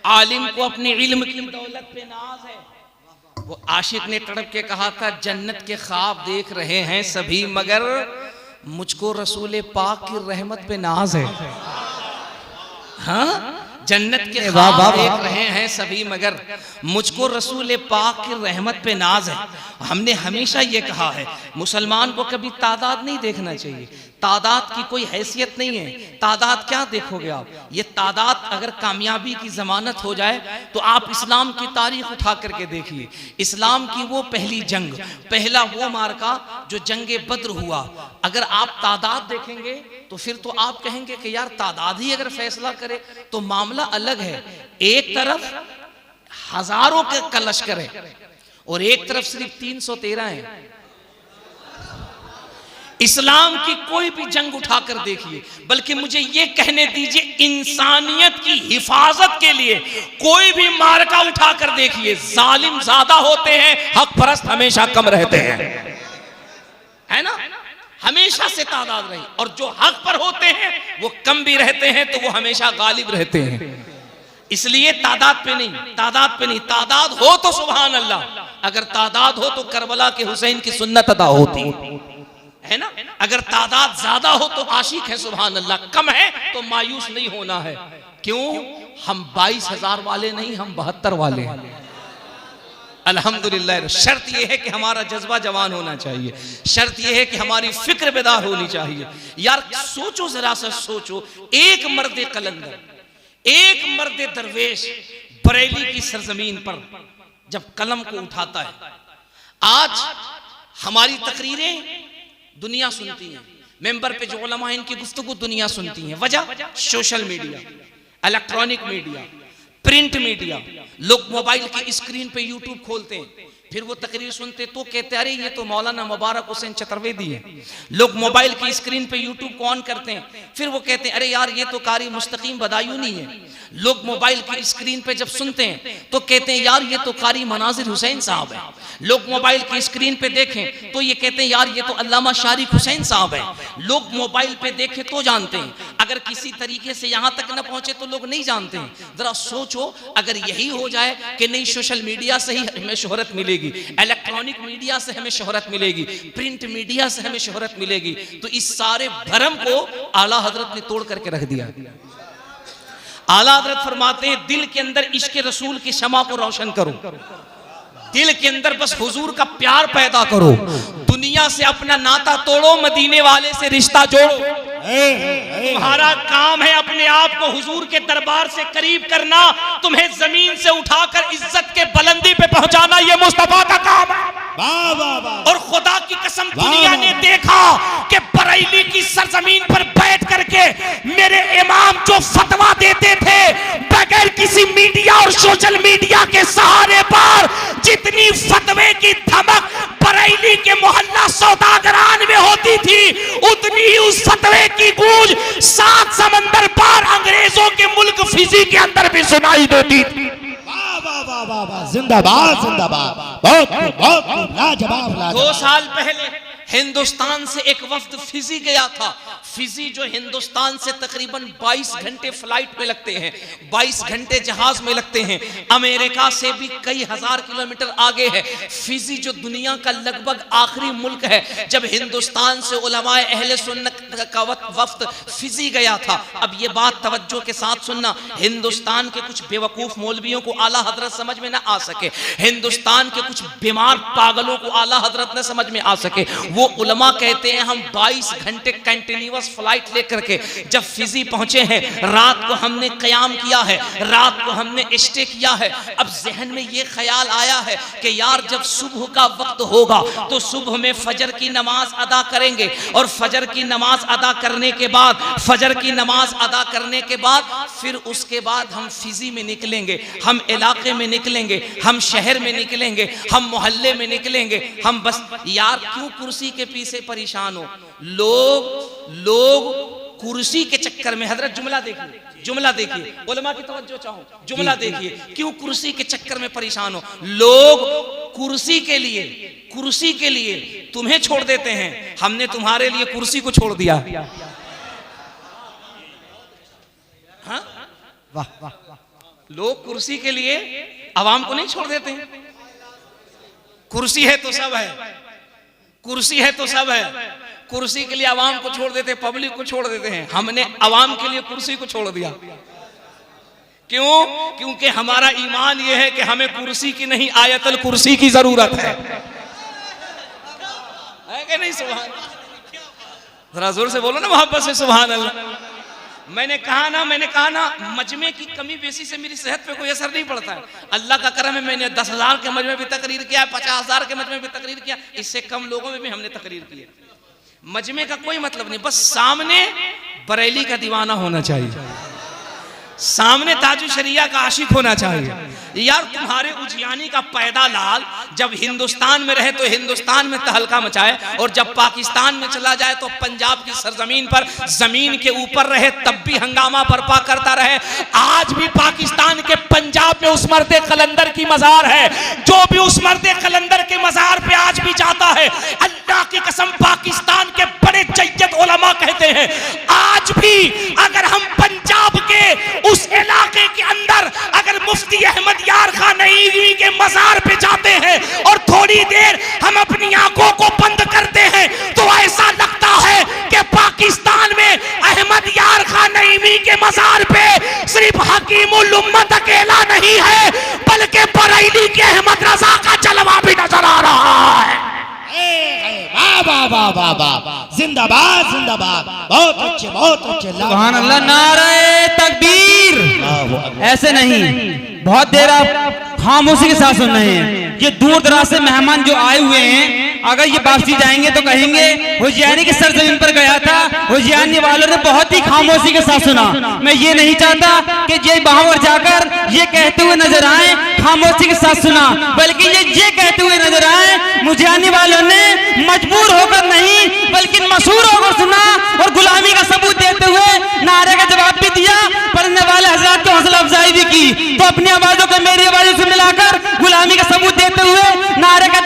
Speaker 1: आलिम को अपने इल्म की दौलत पे नाज है। वो आशिक ने तड़प के कहा था जन्नत के ख्वाब देख रहे हैं सभी, मगर मुझको रसूल पाक की रहमत पे नाज है। हाँ, जन्नत के ख्वाब देख रहे हैं सभी, मगर मुझको रसूल पाक की रहमत पे नाज है। हमने हमेशा ये कहा है मुसलमान को कभी तादाद नहीं देखना चाहिए, तादाद की कोई हैसियत नहीं है। तादाद क्या देखोगे आप? ये तादाद अगर कामयाबी की जमानत हो जाए तो आप इस्लाम की तारीख उठा करके देखिए। इस्लाम की वो पहली जंग, पहला वो मार्का जो जंगे बद्र हुआ, अगर आप तादाद देखेंगे तो फिर तो आप कहेंगे कि यार तादाद ही अगर फैसला करे तो मामला अलग है। एक तरफ हजारों का लश्कर है और एक तरफ सिर्फ 313 है। इस्लाम की कोई भी जंग उठाकर देखिए, बल्कि मुझे ये कहने दीजिए इंसानियत की हिफाजत के लिए कोई भी मार्का उठाकर देखिए, जालिम ज्यादा होते हैं, हक परस्त हमेशा कम रहते हैं, है ना? हमेशा से तादाद रही, और जो हक पर होते हैं वो कम भी रहते हैं तो वो हमेशा गालिब रहते हैं। इसलिए तादाद पे नहीं, तादाद पे नहीं, तादाद हो तो सुभान अल्लाह, अगर तादाद हो तो करबला के हुसैन की सुन्नत अदा होती है ना। अगर तादाद ज्यादा हो तो आशिक है सुभान अल्लाह, कम है तो मायूस नहीं होना है। क्यों? हम 22,000 वाले नहीं, हम 72 वाले हैं। अल्हम्दुलिल्लाह। शर्त यह है कि हमारा जज्बा जवान होना चाहिए, शर्त यह है कि हमारी फिक्र बेदार होनी चाहिए। यार सोचो, जरा सा सोचो, एक मर्द कलंदर, एक मर्द दरवेश बरेली की सरजमीन पर जब कलम को उठाता है, आज हमारी तकरीरें दुनिया सुनती है, मेंबर पे जो उलमा इनकी गुफ्तगू दुनिया सुनती है। वजह social media, electronic media, print media. लोग मोबाइल की स्क्रीन पे यूट्यूब खोलते हैं, फिर वो तकरीर सुनते तो कहते अरे ये तो मौलाना मुबारक हुसैन चतुर्वेदी है। लोग मोबाइल की स्क्रीन पे यूट्यूब को ऑन करते हैं, फिर वो कहते हैं अरे यार ये तो कारी मुस्तकीम बदायूनी है। लोग मोबाइल की स्क्रीन पे जब सुनते हैं तो कहते हैं यार ये तो कारी मनाजिर हुसैन साहब है। लोग मोबाइल की स्क्रीन पे देखें तो ये कहते हैं यार ये तो अल्लामा शारिक हुसैन साहब हैं। लोग मोबाइल पे देखें तो जानते हैं, अगर किसी तरीके से यहाँ तक न पहुंचे तो लोग नहीं जानते हैं। जरा सोचो अगर यही हो जाए कि नहीं सोशल मीडिया से ही हमें शोहरत मिलेगी, इलेक्ट्रॉनिक मीडिया से हमें शोहरत मिलेगी, प्रिंट मीडिया से हमें शोहरत मिलेगी, तो इस सारे भरम को आला हजरत ने तोड़ करके रख दिया। आला हजरत फरमाते हैं दिल के अंदर इश्क रसूल की शमा को रोशन करो, दिल के अंदर बस हुजूर का प्यार पैदा करो, दुनिया से अपना नाता तोड़ो, मदीने वाले से रिश्ता जोड़ो। तुम्हारा काम है अपने आप को हुजूर के दरबार से करीब करना, तुम्हें जमीन से उठाकर इज्जत के बुलंदी पे पहुंचाना ये मुस्तफा का काम है। और खुदा की कसम दुनिया ने देखा कि बरेली की सरजमीन पर बैठ करके मेरे इमाम जो फतवा देते थे बगैर किसी मीडिया और सोशल मीडिया के सहारे पर, जितनी फतवे की धमक बरेली के मोहल्ला सौदागरान में होती थी, उतनी ही उस फतवे की गूंज 7 समंदर पार अंग्रेजों के मुल्क फिजी के अंदर भी सुनाई देती थी।
Speaker 2: जिंदाबाद जिंदाबाद, बहुत लाजवाब।
Speaker 1: 2 साल पहले हिंदुस्तान से एक वफ्द फिजी गया था। फिजी जो हिंदुस्तान से तकरीबन 22 घंटे फ्लाइट में लगते हैं, 22 घंटे जहाज में लगते हैं, अमेरिका से भी कई हजार किलोमीटर आगे है। फिजी जो दुनिया का लगभग आखिरी मुल्क है। जब हिंदुस्तान से उलमाए अहले सुन्नत का वफ्द फिजी गया था, अब ये बात तवज्जो के साथ सुनना, हिंदुस्तान के कुछ बेवकूफ मौलवियों को आला हजरत समझ में ना आ सके, हिंदुस्तान के कुछ बीमार पागलों को आला हजरत न समझ में आ सके, वो उलमा कहते हैं हम 22 घंटे कंटिन्यूअस फ्लाइट लेकर के जब फिजी पहुंचे हैं, रात को हमने कयाम किया है, रात को हमने स्टे किया है। अब जहन में ये ख्याल आया है कि यार जब सुबह का वक्त होगा तो सुबह में फजर की नमाज अदा करेंगे, और फजर की नमाज अदा करने के बाद, फजर की नमाज अदा करने के बाद फिर उसके बाद हम फिजी में निकलेंगे, हम इलाके में निकलेंगे, हम शहर में निकलेंगे, हम मोहल्ले में निकलेंगे, हम बस यार क्यों कुर्सी के पीछे परेशान हो? लोग कुर्सी के चक्कर में, हजरत जुमला देखिए, उलमा की तवज्जो चाहो, जुमला देखिए, क्यों कुर्सी के चक्कर में परेशान हो? लोग कुर्सी के लिए तुम्हें छोड़ देते हैं, हमने तुम्हारे लिए कुर्सी को छोड़ दिया। हाँ? लोग कुर्सी के लिए आवाम को नहीं छोड़ देते हैं। कुर्सी है तो सब है, कुर्सी है तो सब है, कुर्सी के लिए आवाम को छोड़ देते, पब्लिक को छोड़ देते हैं, हमने आवाम के लिए कुर्सी को छोड़ दिया। क्यों? क्योंकि हमारा ईमान यह है कि हमें कुर्सी की नहीं आयतल कुर्सी की जरूरत है कि नहीं? सुभान, जरा जोर से बोलो ना मोहब्बत से सुभान अल्लाह। मैंने कहा ना मजमे की कमी बेसी से मेरी सेहत पे कोई असर नहीं पड़ता है। अल्लाह का करम है, मैंने 10,000 के मजमे भी तकरीर किया, 50,000 के मजमे भी तकरीर किया, इससे कम लोगों में भी हमने तकरीर की है। मजमे का कोई मतलब नहीं, बस सामने बरेली का दीवाना होना चाहिए, सामने ताजु शरिया का आशिक होना चाहिए। यार तुम्हारे उजियानी का पैदा लाल जब हिंदुस्तान में रहे तो हिंदुस्तान में तहलका मचाए, और जब पाकिस्तान में चला जाए तो पंजाब की सरजमीन पर जमीन के ऊपर रहे तब भी हंगामा बर्पा करता रहे। आज भी पाकिस्तान के पंजाब में उस मर्दे कलंदर की मजार है, जो भी उस मर्दे कलंदर के मजार पे आज भी जाता है, अल्लाह की कसम पाकिस्तान के बड़े जय्यद उलमा कहते हैं आज भी अगर हम पंजाब के उस इलाके के अंदर अगर मुफ्ती अहमद यार खान नईमी के मजार पे जाते हैं और थोड़ी देर हम अपनी आंखों को बंद करते हैं तो ऐसा लगता है कि पाकिस्तान में अहमद यार खान नईमी के मजार पे सिर्फ हकीमुल उम्मत अकेला नहीं है, बल्कि बरेली के अहमद रजा का जलवा भी नजर आ रहा है।
Speaker 2: जिंदाबाद जिंदाबाद, बहुत अच्छे।
Speaker 4: सुभान अल्लाह, नारे तकबीर। ऐसे नहीं, बहुत देर आप खामोशी के साथ सुन रहे हैं। ये दूर दराज से मेहमान जो आए हुए हैं, अगर ये वापसी जाएंगे तो कहेंगे हुजैनी की सरजमीन पर गया था, हुजैनी वालों ने बहुत ही खामोशी के साथ सुना। मैं ये नहीं चाहता कि ये वहां पर जाकर ये कहते हुए नजर आए खामोशी के साथ सुना, बल्कि ये कहते हुए नजर आए हुजैनी वालों ने मजबूर होकर नहीं बल्कि मशहूर होकर सुना, और गुलामी का सबूत देते हुए नारे का जवाब भी दिया, पढ़ने वाले हजरात की हौसला अफजाई भी की। तो अपनी आवाजों को मेरी आवाजों से मिलाकर गुलामी का सबूत देते हुए नारे का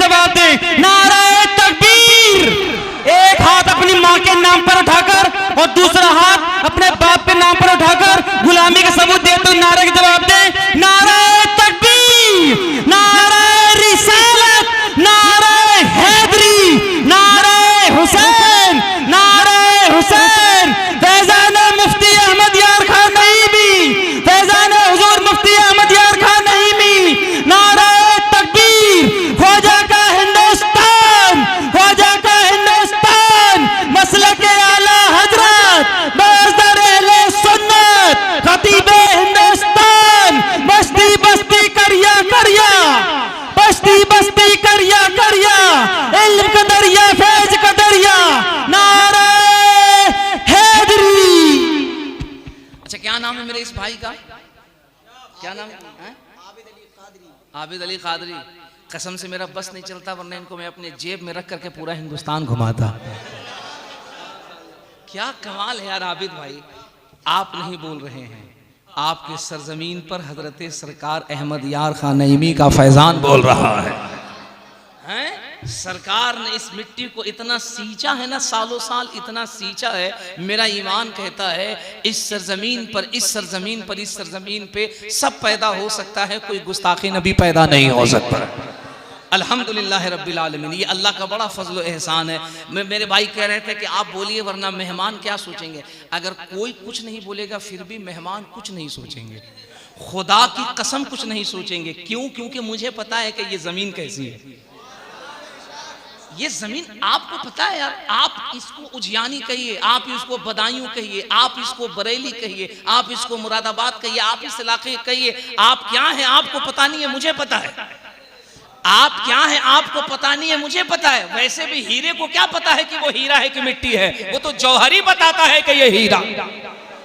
Speaker 1: नाम है मेरे इस भाई का? क्या नाम है? आबिद अली कादरी। कसम से मेरा बस नहीं चलता, वरना इनको मैं अपने जेब में रख करके पूरा हिंदुस्तान घुमाता। क्या कमाल है यार आबिद भाई, आप नहीं बोल रहे हैं, आपके सरजमीन पर हजरत सरकार अहमद यार खान नईमी का फैजान बोल रहा है। सरकार ने इस मिट्टी को इतना सींचा है ना, सालों साल इतना सींचा है, मेरा ईमान कहता है इस सरजमीन पर, इस सरजमीन पर, इस सरजमीन पे सब पैदा हो सकता है, कोई गुस्ताखी नबी पैदा नहीं हो सकता। अल्हम्दुलिल्लाह रब्बिल आलमीन, ये अल्लाह का बड़ा फजल व एहसान है। मेरे भाई कह रहे थे कि आप बोलिए वरना मेहमान क्या सोचेंगे। अगर कोई कुछ नहीं बोलेगा फिर भी मेहमान कुछ नहीं सोचेंगे, खुदा की कसम कुछ नहीं सोचेंगे। क्यों? क्योंकि मुझे पता है कि ये जमीन कैसी है। ये जमीन आपको पता है यार, आप इसको उजियानी कहिए, आप इसको बदायूं कहिए, आप इसको बरेली कहिए, आप इसको मुरादाबाद कहिए, आप इस इलाके कहिए, आप क्या है आपको पता नहीं है, मुझे पता है। आप क्या है आपको पता नहीं है, मुझे पता है। वैसे भी हीरे को क्या पता है कि वो हीरा है कि मिट्टी है, वो तो जौहरी बताता है कि ये हीरा।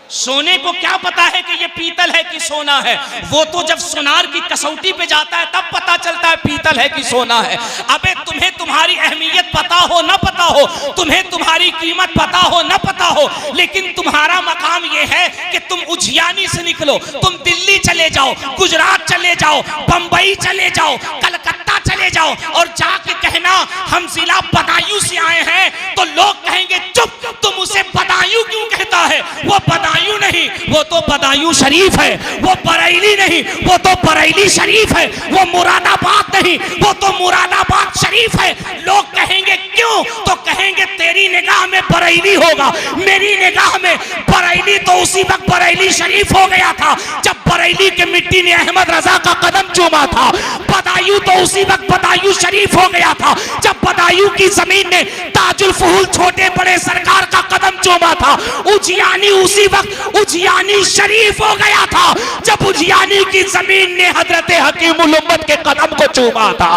Speaker 1: सोने को क्या पता है कि ये पीतल है कि सोना है, वो तो जब सुनार की कसौटी पे जाता है तब पता चलता है पीतल है कि सोना है। अबे तुम्हें तुम्हारी अहमियत पता हो ना पता हो, तुम्हें तुम्हारी कीमत पता हो ना पता हो, लेकिन तुम्हारा मकाम ये है कि तुम उजियानी से निकलो, तुम दिल्ली चले जाओ, गुजरात चले जाओ, बंबई चले जाओ, कलकत्ता चले जाओ और जाके कहना हम जिला बदायूं से आए हैं, तो लोग कहेंगे चुप, तुम उसे बदायूं क्यों कहता है? वो बदायूं नहीं, वो तो बदायूं शरीफ है। वो बरेली नहीं, वो तो बरेली शरीफ है। वो मुरादाबाद नहीं, वो तो मुरादाबाद शरीफ है। लोग कहेंगे क्यों? तो कहेंगे तेरी निगाह में बरेली होगा, मेरी निगाह में बरेली तो उसी वक्त बरेली शरीफ हो गया था जब बरेली के मिट्टी ने अहमद रजा का कदम चूमा था। बदायूं तो उसी वक्त बदायूं शरीफ हो गया था जब बदायूं की जमीन ने ताजुल फुहुल छोटे बड़े सरकार का कदम चूमा था। उजियानी उसी वक्त उजियानी शरीफ हो गया था जब उजियानी की जमीन ने हजरत हकीमुल उम्मत के कदम को चूमा था।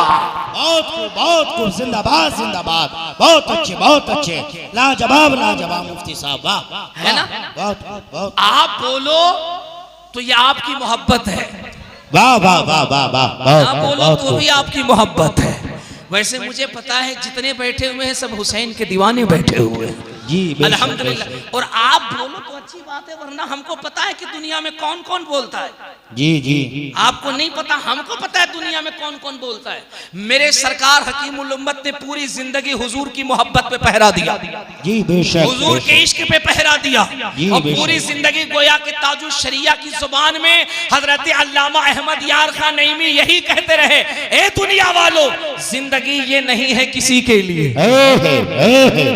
Speaker 2: बहुत खूब, जिंदाबाद जिंदाबाद, बहुत अच्छे, लाजवाब लाजवाब मुफ्ती साहब, वाह
Speaker 1: है ना?
Speaker 2: बहुत
Speaker 1: आप बोलो तो ये आपकी मोहब्बत है,
Speaker 2: वाह वाह वाह वाह वाह,
Speaker 1: आप बोलो तो भी आपकी मोहब्बत है। वैसे मुझे पता है जितने बैठे हुए हैं सब हुसैन के दीवाने बैठे हुए हैं
Speaker 2: जी,
Speaker 1: अल्हम्दुलिल्लाह। और आप बोलो तो अच्छी बात है, वरना हमको पता है कि दुनिया में कौन कौन बोलता है।
Speaker 2: जी जी,
Speaker 1: आपको नहीं पता, हमको पता है दुनिया में कौन कौन बोलता है। मेरे सरकार हकीमुल उम्मत ने पूरी जिंदगी हुजूर की मोहब्बत पे पहरा दिया,
Speaker 2: जी बेशक,
Speaker 1: हुजूर के इश्क पे पहरा दिया,
Speaker 2: जी,
Speaker 1: और
Speaker 2: बेशक।
Speaker 1: पूरी जिंदगी गोया के ताजुल शरिया की जुबान में हजरत अल्लामा अहमद यार खान नईमी यही कहते रहे, ए दुनिया वालों, जिंदगी ये नहीं है किसी के लिए,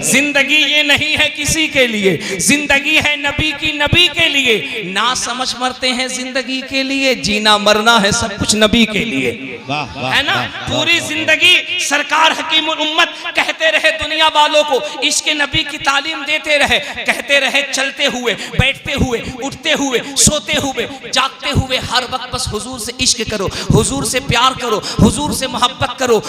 Speaker 1: जिंदगी ये नहीं है किसी के लिए, जिंदगी है नबी की, नबी के लिए। ना समझ मरते हैं जिंदगी के लिए, जीना मरना है सब कुछ नबी के लिए, है ना? पूरी जिंदगी सरकार हकीमुल उम्मत कहते रहे दुनिया वालों को, इश्क नबी की तालीम देते रहे, कहते रहे चलते हुए, बैठते हुए, उठते हुए, सोते हुए, जागते हुए, हर वक्त बस हुजूर से इश्क करो, हुजूर से प्यार करो, हुजूर से मोहब्बत करो।